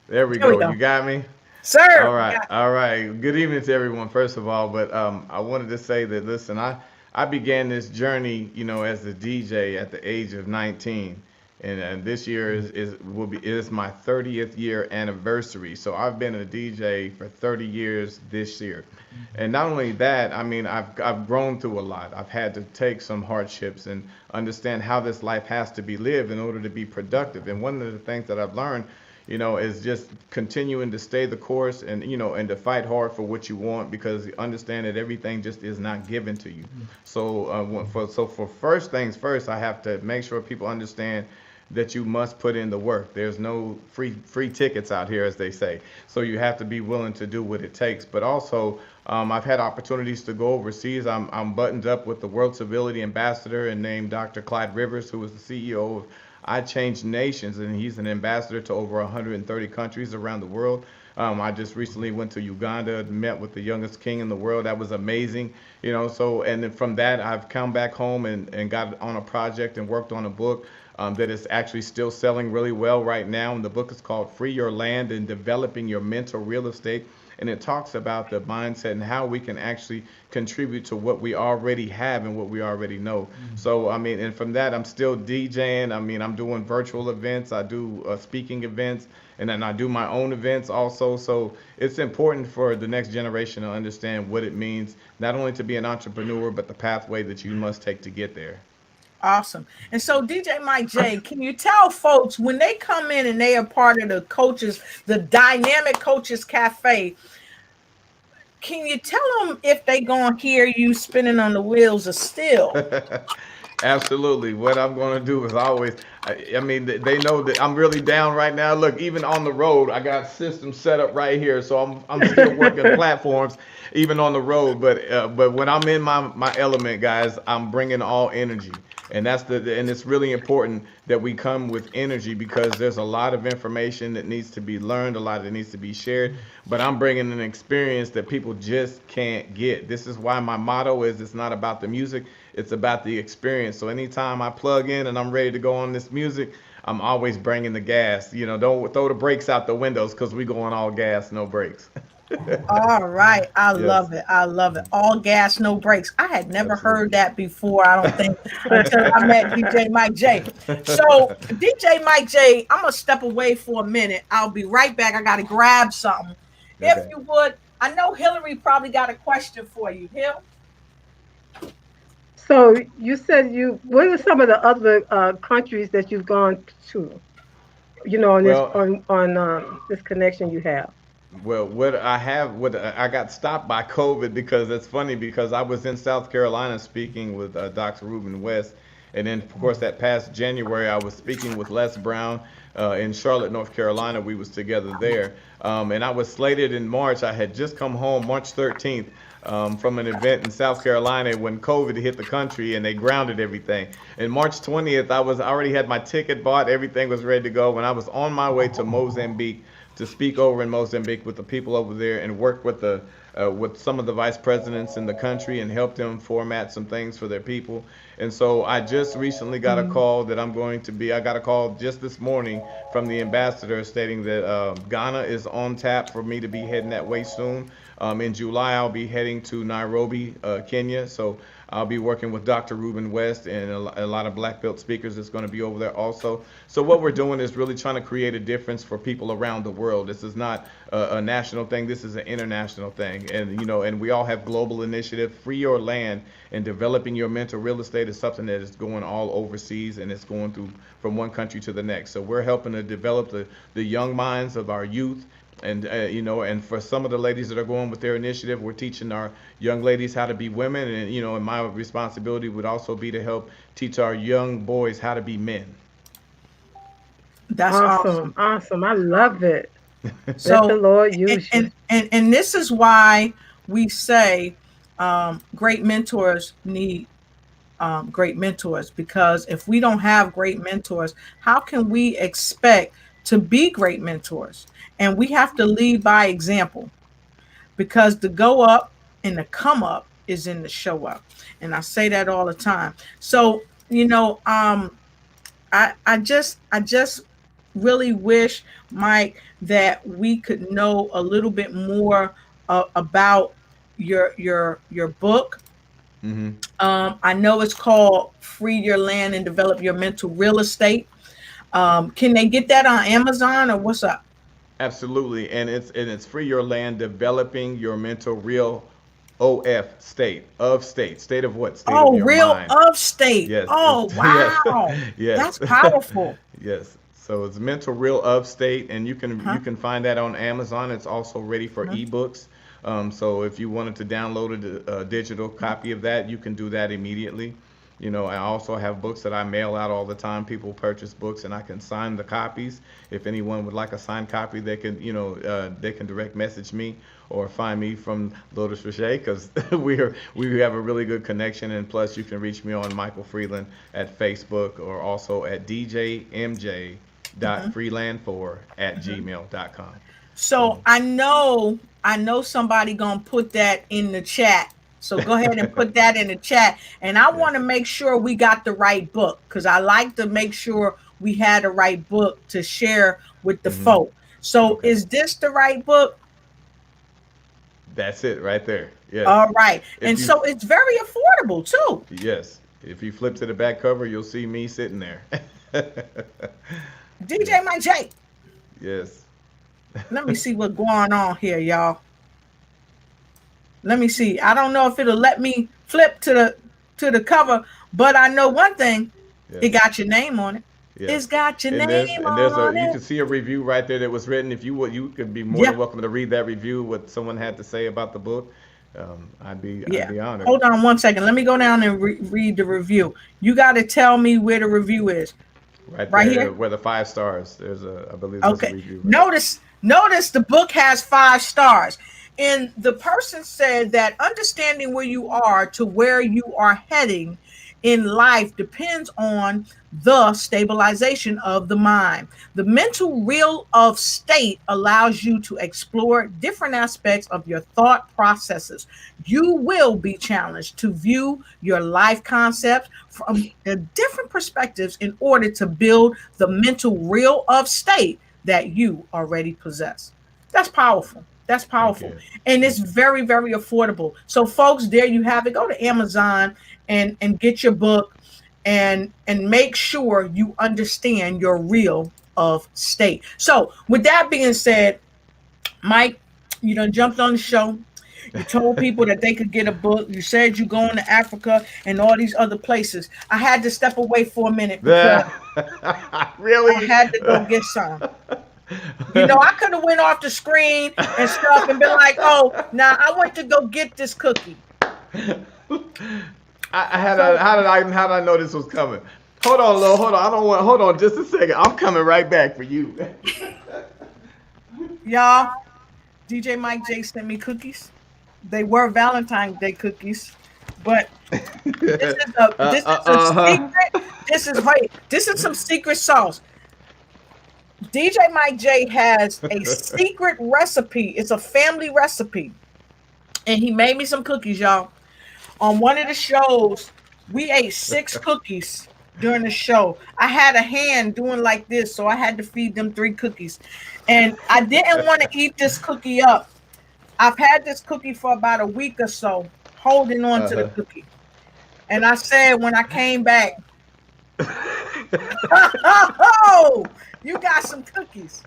There we go. You got me? Sir. All right. Good evening to everyone, first of all. But I wanted to say that, listen, I began this journey, as a DJ at the age of 19. And this year is my 30th year anniversary. So I've been a DJ for 30 years this year. And not only that, I mean, I've grown through a lot. I've had to take some hardships and understand how this life has to be lived in order to be productive. And one of the things that I've learned, is just continuing to stay the course and, and to fight hard for what you want, because you understand that everything just is not given to you. So for first things first, I have to make sure people understand that you must put in the work. There's no free tickets out here, as they say. So you have to be willing to do what it takes. But also, I've had opportunities to go overseas. I'm buttoned up with the World Civility Ambassador and named Dr. Clyde Rivers, who is the CEO of I Change Nations, and he's an ambassador to over 130 countries around the world. I just recently went to Uganda, met with the youngest king in the world. That was amazing, So, and then from that, I've come back home and got on a project and worked on a book that is actually still selling really well right now. And the book is called Free Your Land and Developing Your Mental Real Estate. And it talks about the mindset and how we can actually contribute to what we already have and what we already know. Mm-hmm. So, I mean, and from that, I'm still DJing. I mean, I'm doing virtual events. I do speaking events, and then I do my own events also. So it's important for the next generation to understand what it means, not only to be an entrepreneur, but the pathway that you must take to get there. Awesome. And so, DJ Mike J, can you tell folks when they come in and they are part of the coaches, the Dynamic Coaches Cafe, can you tell them if they gonna hear you spinning on the wheels of steel? Absolutely. What I'm going to do is always, I mean, they know that I'm really down right now. Look, even on the road, I got systems set up right here. So I'm still working platforms, even on the road. But when I'm in my element, guys, I'm bringing all energy. And and it's really important that we come with energy, because there's a lot of information that needs to be learned, a lot that needs to be shared. But I'm bringing an experience that people just can't get. This is why my motto is, it's not about the music, it's about the experience. So anytime I plug in and I'm ready to go on this music, I'm always bringing the gas. Don't throw the brakes out the windows, because we going all gas, no brakes. All right. I love it. I love it. All gas, no brakes. I had never heard that before, I don't think, until I met DJ Mike J. So, DJ Mike J, I'm going to step away for a minute. I'll be right back. I got to grab something. Okay. If you would, I know Hillary probably got a question for you. Hill? So, you said what are some of the other countries that you've gone to, on this connection you have? Well, I got stopped by COVID, because it's funny, because I was in South Carolina speaking with Dr. Ruben West, And then, of course, that past January, I was speaking with Les Brown in Charlotte, North Carolina. We was together there. And I was slated in March. I had just come home March 13th from an event in South Carolina when COVID hit the country and they grounded everything. And March 20th, I already had my ticket bought. Everything was ready to go. When I was on my way to Mozambique to speak over in Mozambique with the people over there and work with with some of the vice presidents in the country and help them format some things for their people. And so I just recently got a call that I got a call just this morning from the ambassador stating that Ghana is on tap for me to be heading that way soon. In July, I'll be heading to Nairobi, Kenya. So I'll be working with Dr. Ruben West and a lot of black belt speakers that's going to be over there also. So what we're doing is really trying to create a difference for people around the world. This is not a national thing. This is an international thing. And, and we all have global initiative. Free your land and developing your mental real estate is something that is going all overseas, and it's going through from one country to the next. So we're helping to develop the young minds of our youth. And, and for some of the ladies that are going with their initiative, we're teaching our young ladies how to be women. And, and my responsibility would also be to help teach our young boys how to be men. That's awesome. Awesome. I love it. So, let the Lord use you. And this is why we say great mentors need great mentors, because if we don't have great mentors, how can we expect to be great mentors? And we have to lead by example, because the go up and the come up is in the show up. And I say that all the time. So, I just really wish, Mike, that we could know a little bit more about your book. Mm-hmm. I know it's called Free Your Land and Develop Your Mental Real Estate. Can they get that on Amazon, or what's up? Absolutely, and it's Free Your Land, Developing Your Mental Real state of what? State of your real mind. of state. Yes. Oh, wow. Yes. That's powerful. Yes. So it's Mental Real of State, and you can find that on Amazon. It's also ready for ebooks. So if you wanted to download a digital copy of that, you can do that immediately. I also have books that I mail out all the time. People purchase books, and I can sign the copies. If anyone would like a signed copy, they can, they can direct message me or find me from Lotus Rocher, because we have a really good connection. And plus, you can reach me on Michael Freeland at Facebook, or also at djmj.freeland4@gmail.com. So I know somebody gonna put that in the chat. So go ahead and put that in the chat. And I want to make sure we got the right book, because I like to make sure we had the right book to share with the folk. So is this the right book? That's it right there. Yes. All right. So it's very affordable too. Yes. If you flip to the back cover, you'll see me sitting there. DJ Mike J. Yes. Let me see what's going on here, y'all. Let me see. I don't know if it'll let me flip to the cover, but I know one thing. Yes. It got your name on it. Yes. It's got your name on it. You can see a review right there that was written. If you would, you could be more than welcome to read that review, what someone had to say about the book. I'd be honored. Hold on one second. Let me go down and read the review. You got to tell me where the review is. Right here, where the 5 stars. I believe there's a review. Right? Notice the book has 5 stars. And the person said that understanding where you are to where you are heading in life depends on the stabilization of the mind. The mental real of state allows you to explore different aspects of your thought processes. You will be challenged to view your life concepts from different perspectives in order to build the mental real of state that you already possess. That's powerful. That's powerful. And it's very, very affordable. So folks, there you have it. Go to Amazon and get your book and make sure you understand your real of state. So with that being said, Mike, you done jumped on the show. You told people that they could get a book. You said you're going to Africa and all these other places. I had to step away for a minute because really? I had to go get some. I could have went off the screen and stuff and been like, oh, now I went to go get this cookie. How did I know this was coming? Hold on, Lo. Hold on. I don't want. Hold on, just a second. I'm coming right back for you. Y'all, DJ Mike J sent me cookies. They were Valentine's Day cookies, but this is a secret. This is some secret sauce. DJ Mike J has a secret recipe. It's a family recipe, and he made me some cookies, y'all. On one of the shows, we ate 6 cookies during the show. I had a hand doing like this, so I had to feed them 3 cookies. And I didn't want to eat this cookie up. I've had this cookie for about a week or so, holding on to the cookie. And I said when I came back, oh, you got some cookies.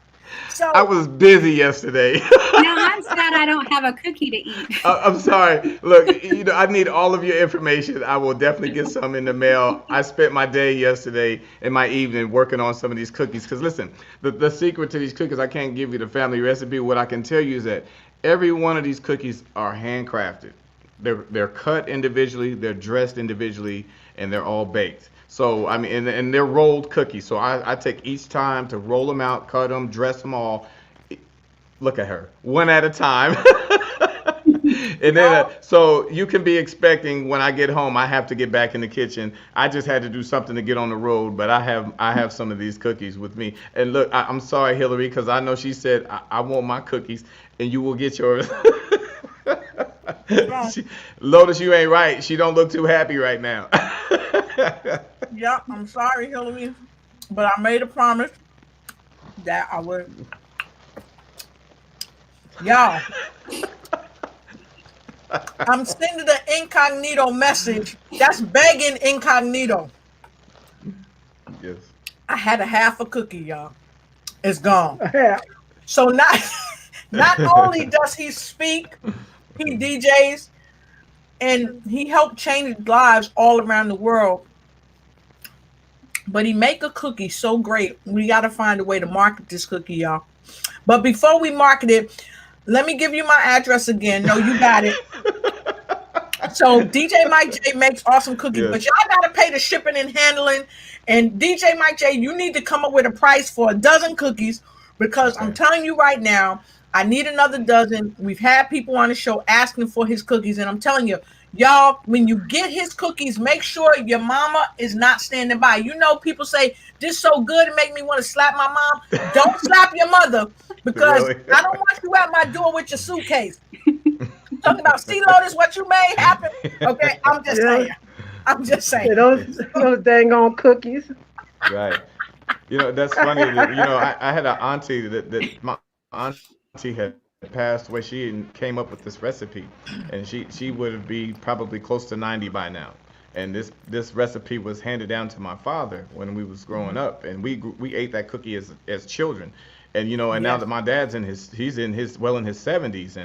So I was busy yesterday. I'm sad I don't have a cookie to eat. I'm sorry. Look, I need all of your information. I will definitely get some in the mail. I spent my day yesterday and my evening working on some of these cookies. Because listen, the secret to these cookies, I can't give you the family recipe. What I can tell you is that every one of these cookies are handcrafted. They're cut individually, they're dressed individually, and they're all baked. So, I mean, and they're rolled cookies. So I take each time to roll them out, cut them, dress them all. Look at her, one at a time. And then, so you can be expecting when I get home, I have to get back in the kitchen. I just had to do something to get on the road, but I have some of these cookies with me. And look, I'm sorry, Hillary, because I know she said, I want my cookies, and you will get yours. Lotus, you ain't right. She don't look too happy right now. yeah, I'm sorry, Hillary, but I made a promise that I would. Y'all, I'm sending the incognito message. That's begging incognito. Yes. I had a half a cookie, y'all. It's gone. Yeah. So not only does he speak, he DJs, and he helped change lives all around the world. But he make a cookie so great. We got to find a way to market this cookie, y'all. But before we market it, let me give you my address again. No, you got it. So DJ Mike J makes awesome cookies, but y'all got to pay the shipping and handling. And DJ Mike J, you need to come up with a price for a dozen cookies, because I'm telling you right now, I need another dozen. We've had people on the show asking for his cookies, and I'm telling you, y'all, when you get his cookies, make sure your mama is not standing by. You know, people say, this so good, it make me want to slap my mom. Don't slap your mother, because Really? I don't want you at my door with your suitcase. Talking about, see, Lotus, what you made happen. Okay, I'm just saying. I'm just saying. Yeah, those dang on cookies. Right. That's funny. That, I had an auntie that my auntie had passed away. She came up with this recipe, and she would be probably close to 90 by now. And this recipe was handed down to my father when we was growing up, and we ate that cookie as children. And now that my dad's he's in his 70s,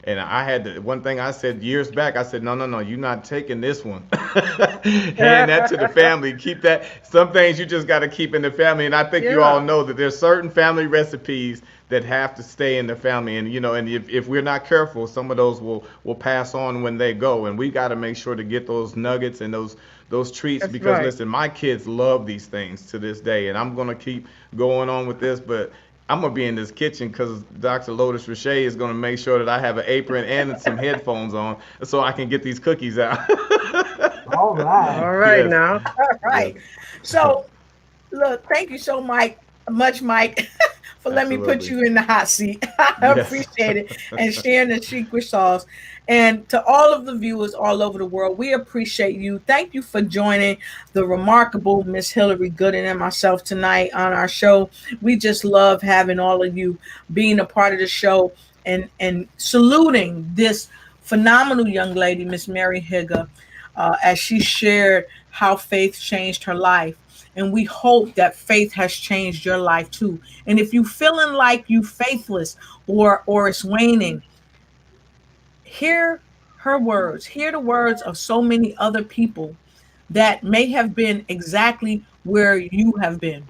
and I had one thing I said years back. I said, no, you're not taking this one. Hand that to the family. Keep that. Some things you just got to keep in the family. And I think you all know that there's certain family recipes that have to stay in the family. And and if we're not careful, some of those will pass on when they go. And we got to make sure to get those nuggets and those treats. That's because listen, my kids love these things to this day, and I'm gonna keep going on with this, but I'm going to be in this kitchen because Dr. Lotus Richey is going to make sure that I have an apron and some headphones on so I can get these cookies out. All right. All right, Yes. now. All right. So, look, thank you so much, Mike, for letting me put Absolutely. you in the hot seat. I Yes. appreciate it, and sharing the secret sauce. And to all of the viewers all over the world, we appreciate you. Thank you for joining the remarkable Miss Hillary Gooden and myself tonight on our show. We just love having all of you being a part of the show, and saluting this phenomenal young lady, Miss Mary Higger, as she shared how faith changed her life. And we hope that faith has changed your life too. And if you feeling like you faithless or it's waning, hear her words, hear the words of so many other people that may have been exactly where you have been.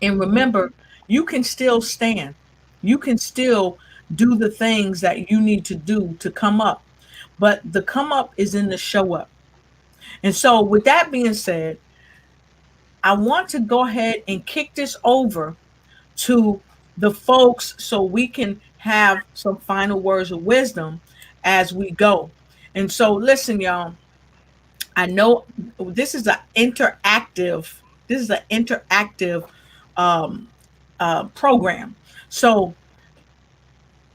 And remember, you can still stand. You can still do the things that you need to do to come up. But the come up is in the show up. And so with that being said, I want to go ahead and kick this over to the folks so we can have some final words of wisdom as we go. And so listen, y'all, I know this is an interactive, um, program. So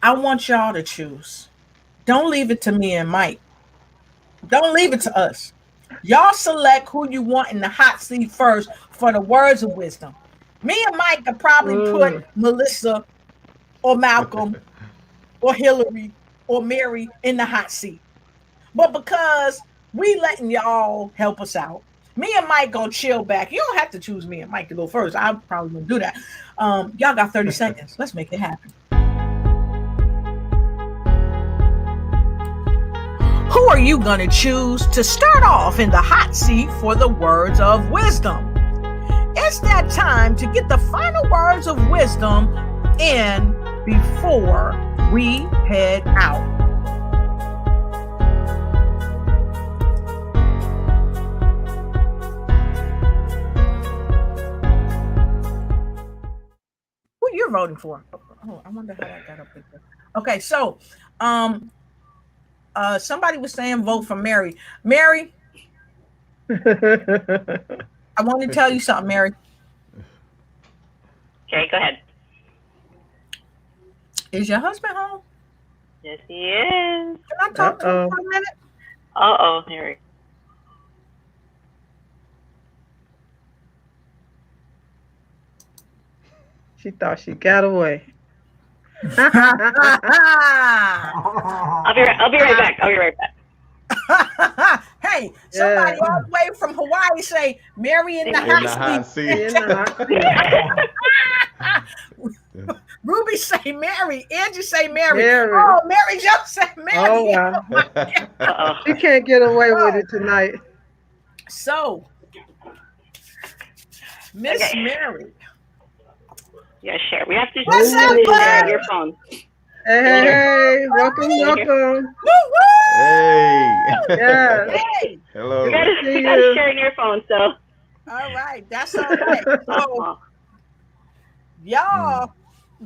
I want y'all to choose. Don't leave it to me and Mike. Don't leave it to us. Y'all select who you want in the hot seat first for the words of wisdom. Me and Mike could probably put Melissa or Malcolm or Hillary or Mary in the hot seat. But because we letting y'all help us out, me and Mike gonna chill back. You don't have to choose me and Mike to go first. I probably gonna do that. Y'all got 30 seconds. Let's make it happen. Who are you gonna choose to start off in the hot seat for the words of wisdom? It's that time to get the final words of wisdom in before we head out. Who you're voting for? Oh, I wonder how that got up there. Okay, so somebody was saying vote for Mary. Mary, I want to tell you something, Mary. Okay, go ahead. Is your husband home? Yes, he is. Can I talk to him for a minute? Uh-oh, Mary. She thought she got away. I'll be right back. I'll be right back. Hey, somebody all the way from Hawaii say Mary in the hot seat. Ruby say Mary. Angie say Mary. Oh, Mary just said Mary. Oh, wow. She can't get away with it tonight. So, Miss Mary. Yeah, sure. We have to share your phone. Hey, welcome. Woo-woo! Hey. Yes. Hey. Hello. You gotta share your phone, so. All right, that's all right. So, y'all,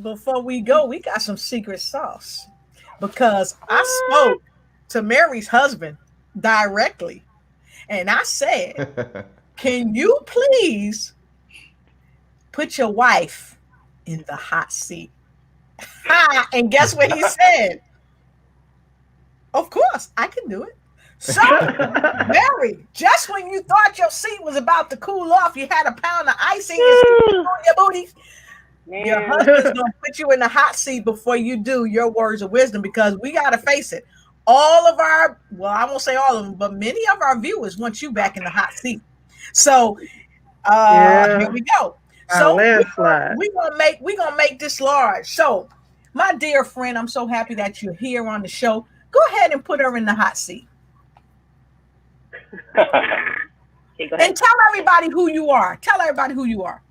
before we go, we got some secret sauce because I spoke to Mary's husband directly, and I said, "Can you please put your wife in the hot seat?" And guess what he said? Of course, I can do it. So, Mary, just when you thought your seat was about to cool off, you had a pound of ice in your booty. Man. Your husband's gonna put you in the hot seat before you do your words of wisdom, because we gotta face it. All of our, well, I won't say all of them, but many of our viewers want you back in the hot seat. So here we go. So we gonna make this large. So, my dear friend, I'm so happy that you're here on the show. Go ahead and put her in the hot seat. Okay, go ahead. And tell everybody who you are. Tell everybody who you are.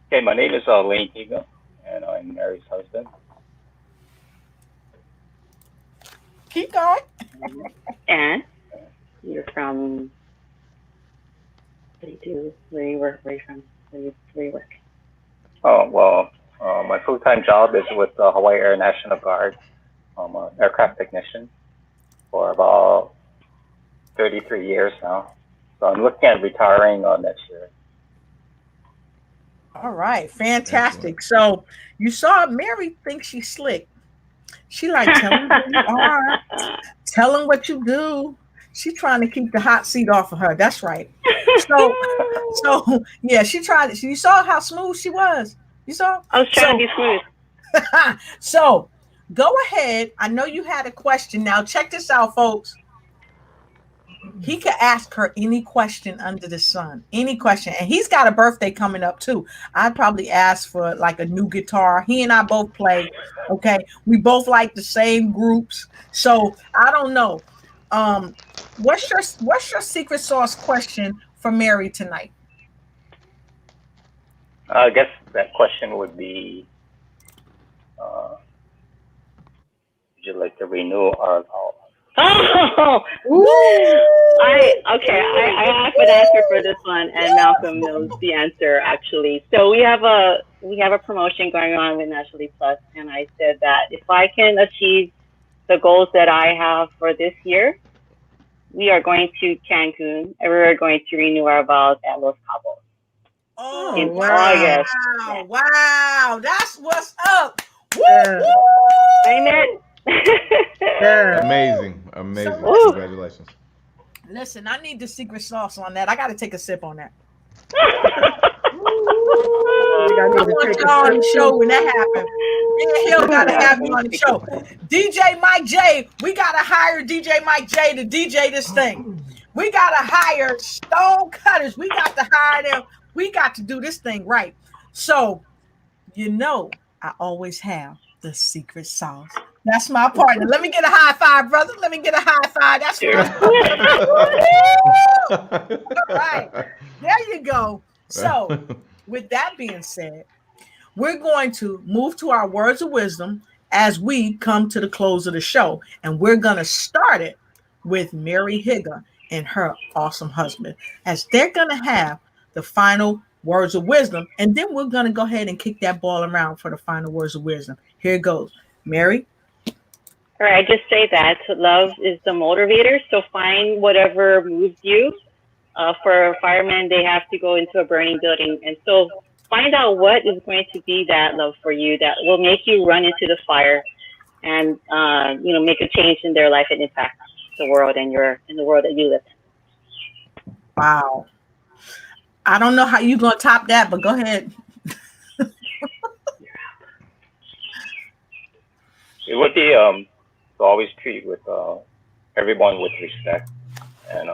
Okay, my name is Lane Higa, and I'm Mary's husband. Keep going. And you're from, what do you do? Where you work? Where you from? Where you work? Oh, well, my full-time job is with the Hawaii Air National Guard. I'm an aircraft technician for about 33 years now. So I'm looking at retiring next year. All right, fantastic. So you saw Mary thinks she's slick. She like, tell him who you are, tell him what you do. She's trying to keep the hot seat off of her. That's right. So yeah, she tried. You saw how smooth she was. You saw? I was trying to be smooth. So go ahead. I know you had a question. Now check this out, folks. He could ask her any question under the sun, any question. And he's got a birthday coming up too. I'd probably ask for like a new guitar. He and I both play. Okay. We both like the same groups. So I don't know. What's your secret sauce question for Mary tonight? I guess that question would be, would you like to renew our Oh, I have an answer for this one, and Malcolm knows the answer actually. So we have a promotion going on with Naturally Plus, and I said that if I can achieve the goals that I have for this year, we are going to Cancun, and we're going to renew our vows at Los Cabos. Oh, in wow. August. Wow. That's what's up. Woo, Yeah. woo. Amen. Yeah. Amazing. So, Congratulations. Listen, I need the secret sauce on that. I got to take a sip on that. I want y'all on the show when that happens. Me and Hill got to have you on the show. DJ Mike J, we got to hire DJ Mike J to DJ this thing. We got to hire stone cutters. We got to hire them. We got to do this thing right. So, you know, I always have the secret sauce. That's my partner. Let me get a high five, brother. Let me get a high five. That's right. All right. There you go. So, with that being said, we're going to move to our words of wisdom as we come to the close of the show. And we're going to start it with Mary Higa and her awesome husband, as they're going to have the final words of wisdom. And then we're going to go ahead and kick that ball around for the final words of wisdom. Here it goes. Mary? All right, just say that love is the motivator. So find whatever moves you. For firemen, they have to go into a burning building. And so find out what is going to be that love for you that will make you run into the fire and, make a change in their life and impact the world and in the world that you live in. Wow. I don't know how you're going to top that, but go ahead. It would be to always treat with everyone with respect, and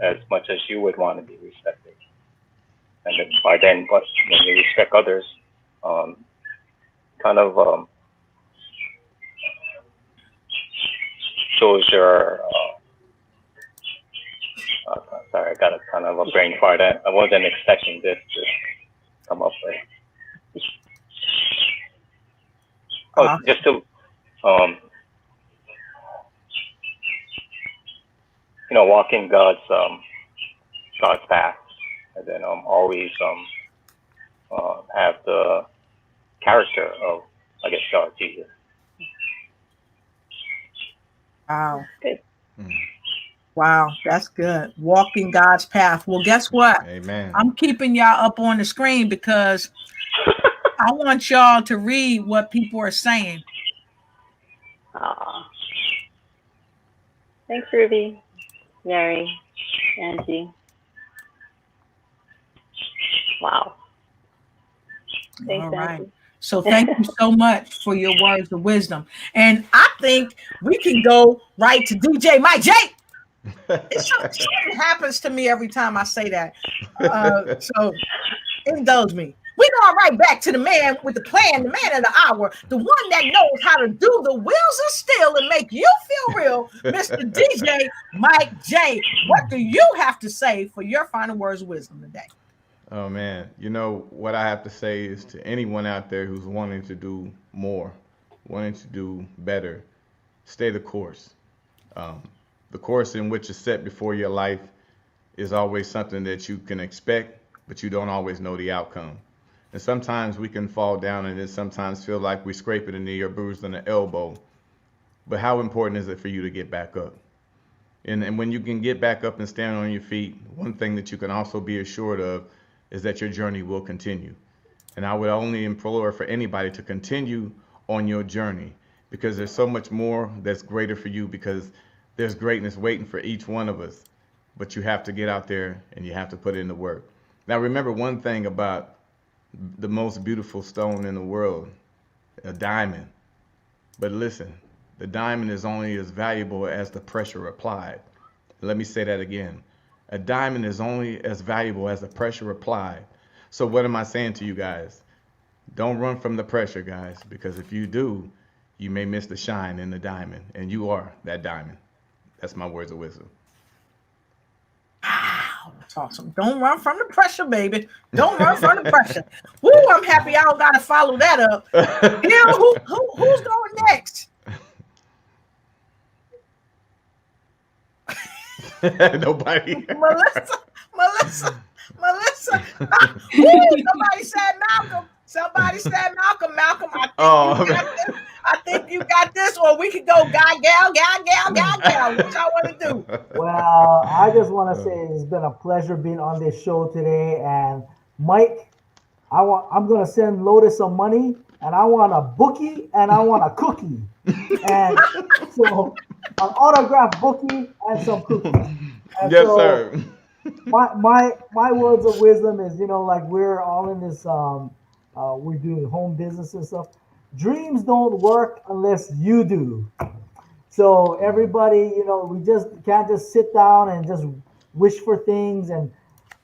as much as you would want to be respected. And then by then, but when you respect others, shows your. Sorry, I got a kind of a brain fart. I wasn't expecting this to come up with. Just to, walking God's path, and then always have the character of, I guess, God, Jesus. Wow. Good. Wow, that's good. Walking God's path. Well, guess what? Amen. I'm keeping y'all up on the screen because I want y'all to read what people are saying. Thanks, Ruby, Mary, Angie. Wow. Thanks, All right. Angie. So thank you so much for your words of wisdom. And I think we can go right to DJ Mike J. Something happens to me every time I say that. So indulge me. We go right back to the man with the plan, the man of the hour, the one that knows how to do the wheels of steel and make you feel real, Mr. DJ Mike J. What do you have to say for your final words of wisdom today? Oh man, what I have to say is to anyone out there who's wanting to do more, wanting to do better, stay the course. The course in which is set before your life is always something that you can expect, but you don't always know the outcome. And sometimes we can fall down and it sometimes feel like we scrape at a knee or bruised on the elbow. But how important is it for you to get back up? And when you can get back up and stand on your feet, one thing that you can also be assured of is that your journey will continue. And I would only implore for anybody to continue on your journey, because there's so much more that's greater for you, because there's greatness waiting for each one of us. But you have to get out there and you have to put in the work. Now remember one thing about the most beautiful stone in the world, a diamond. But listen, the diamond is only as valuable as the pressure applied. Let me say that again. A diamond is only as valuable as the pressure applied. So what am I saying to you guys? Don't run from the pressure, guys, because if you do, you may miss the shine in the diamond, and you are that diamond. That's my words of wisdom. Wow, that's awesome. Don't run from the pressure, baby. Don't run from the pressure. Woo, I'm happy I don't got to follow that up. Who's going next? Nobody. Melissa. Woo, somebody said Malcolm. Malcolm, I think you got this, or we could go guy, gal. What y'all want to do? Well, I just want to say it's been a pleasure being on this show today. And Mike, I'm gonna send Lotus some money, and I want a bookie and I want a cookie. And so an autographed bookie and some cookies. And Yes, so sir. my words of wisdom is, like we're all in this we're doing home business and stuff. Dreams don't work unless you do. So everybody, we just can't just sit down and just wish for things and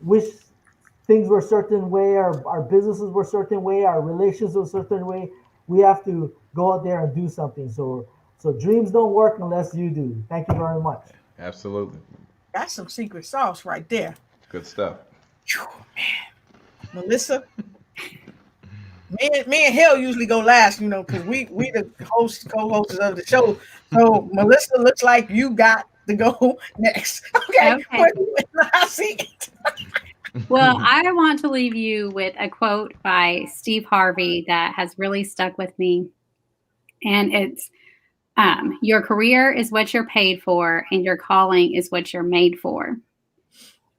wish things were a certain way, our businesses were a certain way, our relations were a certain way. We have to go out there and do something. So dreams don't work unless you do. Thank you very much. Absolutely. That's some secret sauce right there. Good stuff. Whew, man. Melissa, me and Hill usually go last, because we the co-hosts of the show. So Melissa, looks like you got to go next. Okay. I see it. Well, I want to leave you with a quote by Steve Harvey that has really stuck with me. And it's, your career is what you're paid for, and your calling is what you're made for.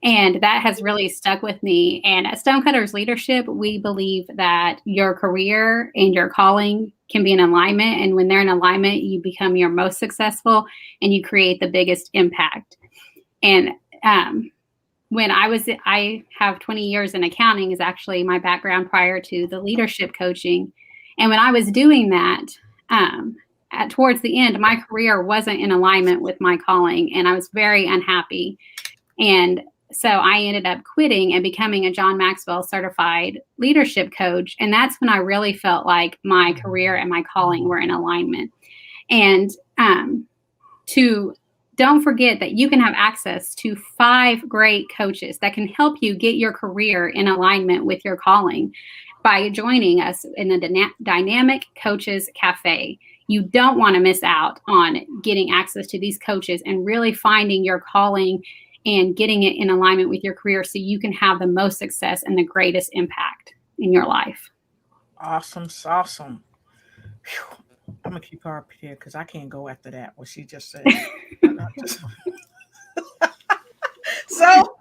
And that has really stuck with me. And at Stonecutters Leadership, we believe that your career and your calling can be in alignment. And when they're in alignment, you become your most successful and you create the biggest impact. And when I have 20 years in accounting is actually my background prior to the leadership coaching. And when I was doing that, towards the end, my career wasn't in alignment with my calling, and I was very unhappy. And so I ended up quitting and becoming a John Maxwell certified leadership coach. And that's when I really felt like my career and my calling were in alignment. And don't forget that you can have access to 5 great coaches that can help you get your career in alignment with your calling by joining us in the Dynamic Coaches Cafe. You don't want to miss out on getting access to these coaches and really finding your calling and getting it in alignment with your career so you can have the most success and the greatest impact in your life. Awesome. Whew. I'm going to keep her up here because I can't go after that, what she just said. So,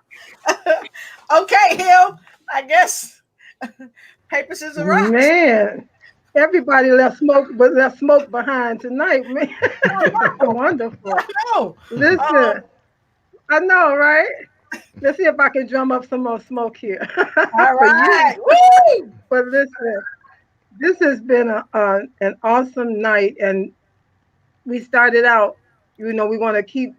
okay, Hill, I guess paper, scissors, rocks. Man, everybody left smoke behind tonight, man. Wonderful. I know. Listen, I know, right? Let's see if I can drum up some more smoke here. All right. Woo! But listen, this has been an awesome night, and we started out. We want to keep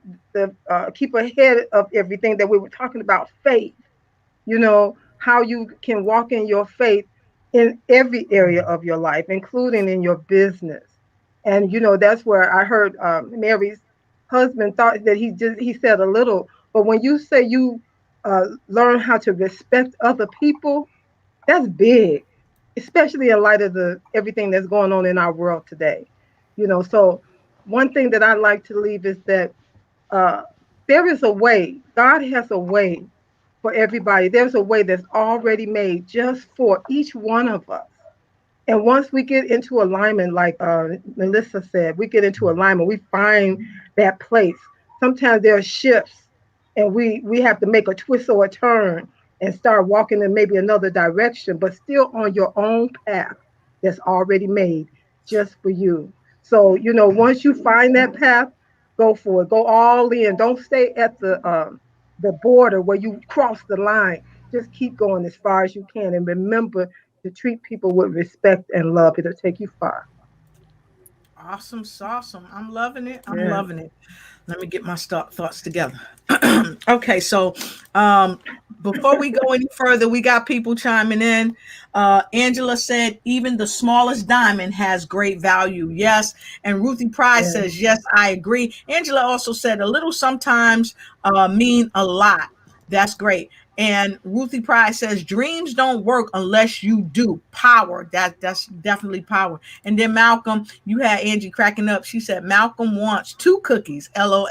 ahead of everything that we were talking about. Faith. How you can walk in your faith in every area of your life, including in your business. And that's where I heard Mary's husband thought that he said a little, but when you say you learn how to respect other people, that's big, especially in light of everything that's going on in our world today. So one thing that I like to leave is that there is a way. God has a way for everybody. There's a way that's already made just for each one of us. And once we get into alignment, like Melissa said, we get into alignment, we find that place. Sometimes there are shifts, and we have to make a twist or a turn and start walking in maybe another direction, but still on your own path that's already made just for you. So, once you find that path, go for it. Go all in. Don't stay at the border where you cross the line. Just keep going as far as you can. And remember to treat people with respect and love. It'll take you far. Awesome. I'm loving it. Loving it. Let me get my thoughts together. Okay, so before we go any further, we got people chiming in. Angela said, even the smallest diamond has great value. Yes. And Ruthie Price says, yes, I agree. Angela also said, a little sometimes mean a lot. That's great. And Ruthie Pride says, dreams don't work unless you do. Power. That's definitely power. And then Malcolm, you had Angie cracking up. She said, Malcolm wants 2 cookies. LOL.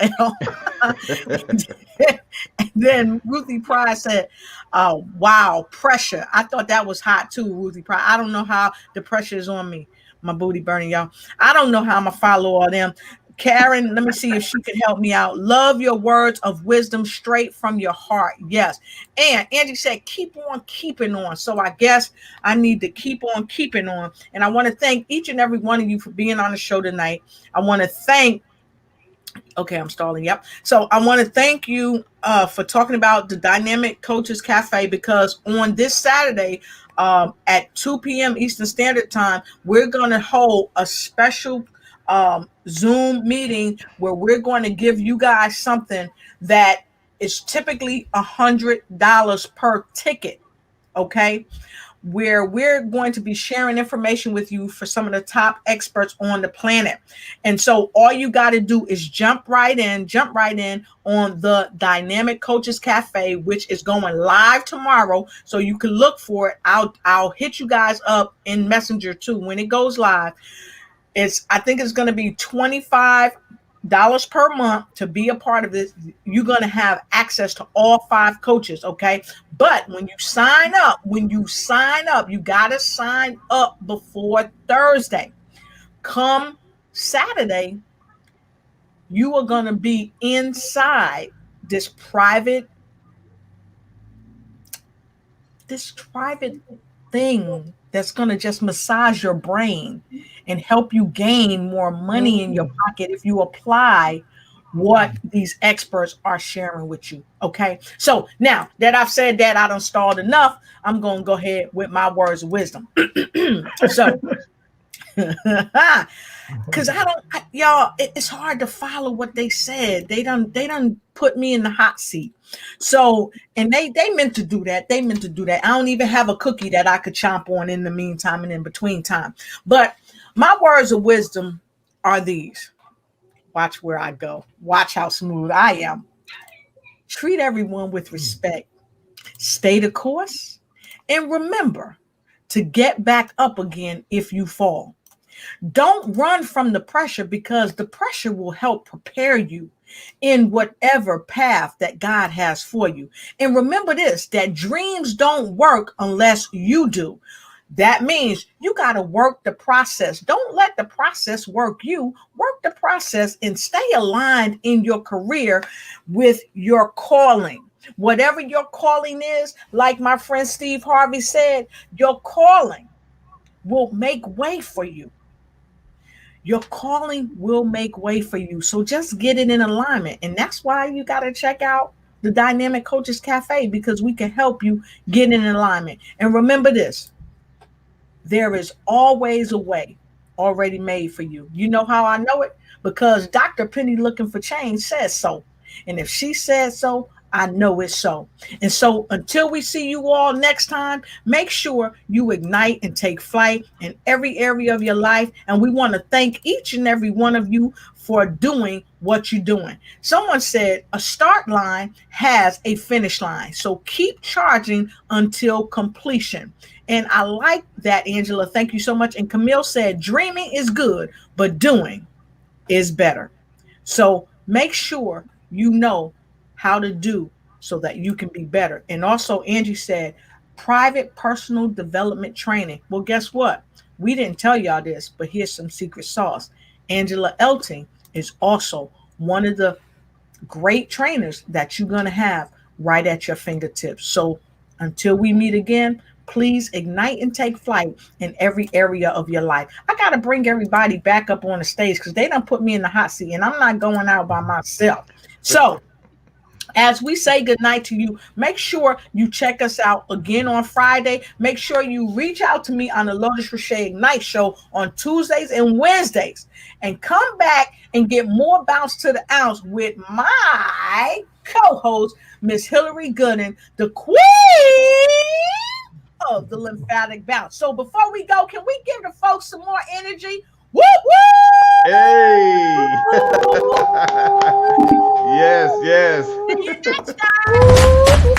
And then Ruthie Pride said, oh, wow, pressure. I thought that was hot too, Ruthie Pride. I don't know how the pressure is on me. My booty burning, y'all. I don't know how I'm going to follow all them. Karen, let me see if she can help me out. Love your words of wisdom straight from your heart. Yes. And Angie said, keep on keeping on. So I guess I need to keep on keeping on. And I want to thank each and every one of you for being on the show tonight. I want to thank Okay, I'm stalling. Yep. So I want to thank you for talking about the Dynamic Coaches Cafe, because on this Saturday at 2 p.m. Eastern Standard Time, we're going to hold a special Zoom meeting where we're going to give you guys something that is typically $100 per ticket. Okay. Where we're going to be sharing information with you for some of the top experts on the planet. And so all you got to do is jump right in on the Dynamic Coaches Cafe, which is going live tomorrow. So you can look for it. I'll hit you guys up in Messenger too when it goes live. I think it's going to be $25 per month to be a part of this. You're going to have access to all 5 coaches. Okay. But when you sign up, you got to sign up before Thursday. Come Saturday, you are going to be inside this private thing that's going to just massage your brain and help you gain more money in your pocket if you apply what these experts are sharing with you. Okay. So now that I've said that, I done stalled enough. I'm going to go ahead with my words of wisdom. So, because y'all, it's hard to follow what they said. They done put me in the hot seat. So, and they meant to do that. I don't even have a cookie that I could chomp on in the meantime and in between time. But my words of wisdom are these. Watch where I go. Watch how smooth I am. Treat everyone with respect. Stay the course. And remember to get back up again if you fall. Don't run from the pressure, because the pressure will help prepare you in whatever path that God has for you. And remember this, that dreams don't work unless you do. That means you got to work the process. Don't let the process work you. Work the process and stay aligned in your career with your calling. Whatever your calling is, like my friend Steve Harvey said, your calling will make way for you. Your calling will make way for you. So just get it in alignment. And that's why you got to check out the Dynamic Coaches Cafe, because we can help you get in alignment. And remember this, there is always a way already made for you. You know how I know it? Because Dr. Penny Looking for Change says so. And if she says so, I know it's so. And so until we see you all next time, make sure you ignite and take flight in every area of your life. And we want to thank each and every one of you for doing what you're doing. Someone said a start line has a finish line. So keep charging until completion. And I like that, Angela. Thank you so much. And Camille said, dreaming is good, but doing is better. So make sure you know how to do so that you can be better. And also, Angie said, private personal development training. Well, guess what? We didn't tell y'all this, but here's some secret sauce. Angela Elting is also one of the great trainers that you're going to have right at your fingertips. So until we meet again, please ignite and take flight in every area of your life. I got to bring everybody back up on the stage because they done put me in the hot seat and I'm not going out by myself. So as we say goodnight to you, make sure you check us out again on Friday. Make sure you reach out to me on the Lotus Richey Ignite Show on Tuesdays and Wednesdays. And come back and get more bounce to the ounce with my co-host, Miss Hillary Gooden, the queen of the lymphatic bounce. So before we go, can we give the folks some more energy? Woo woo! Hey! Yes, yes. See you next time.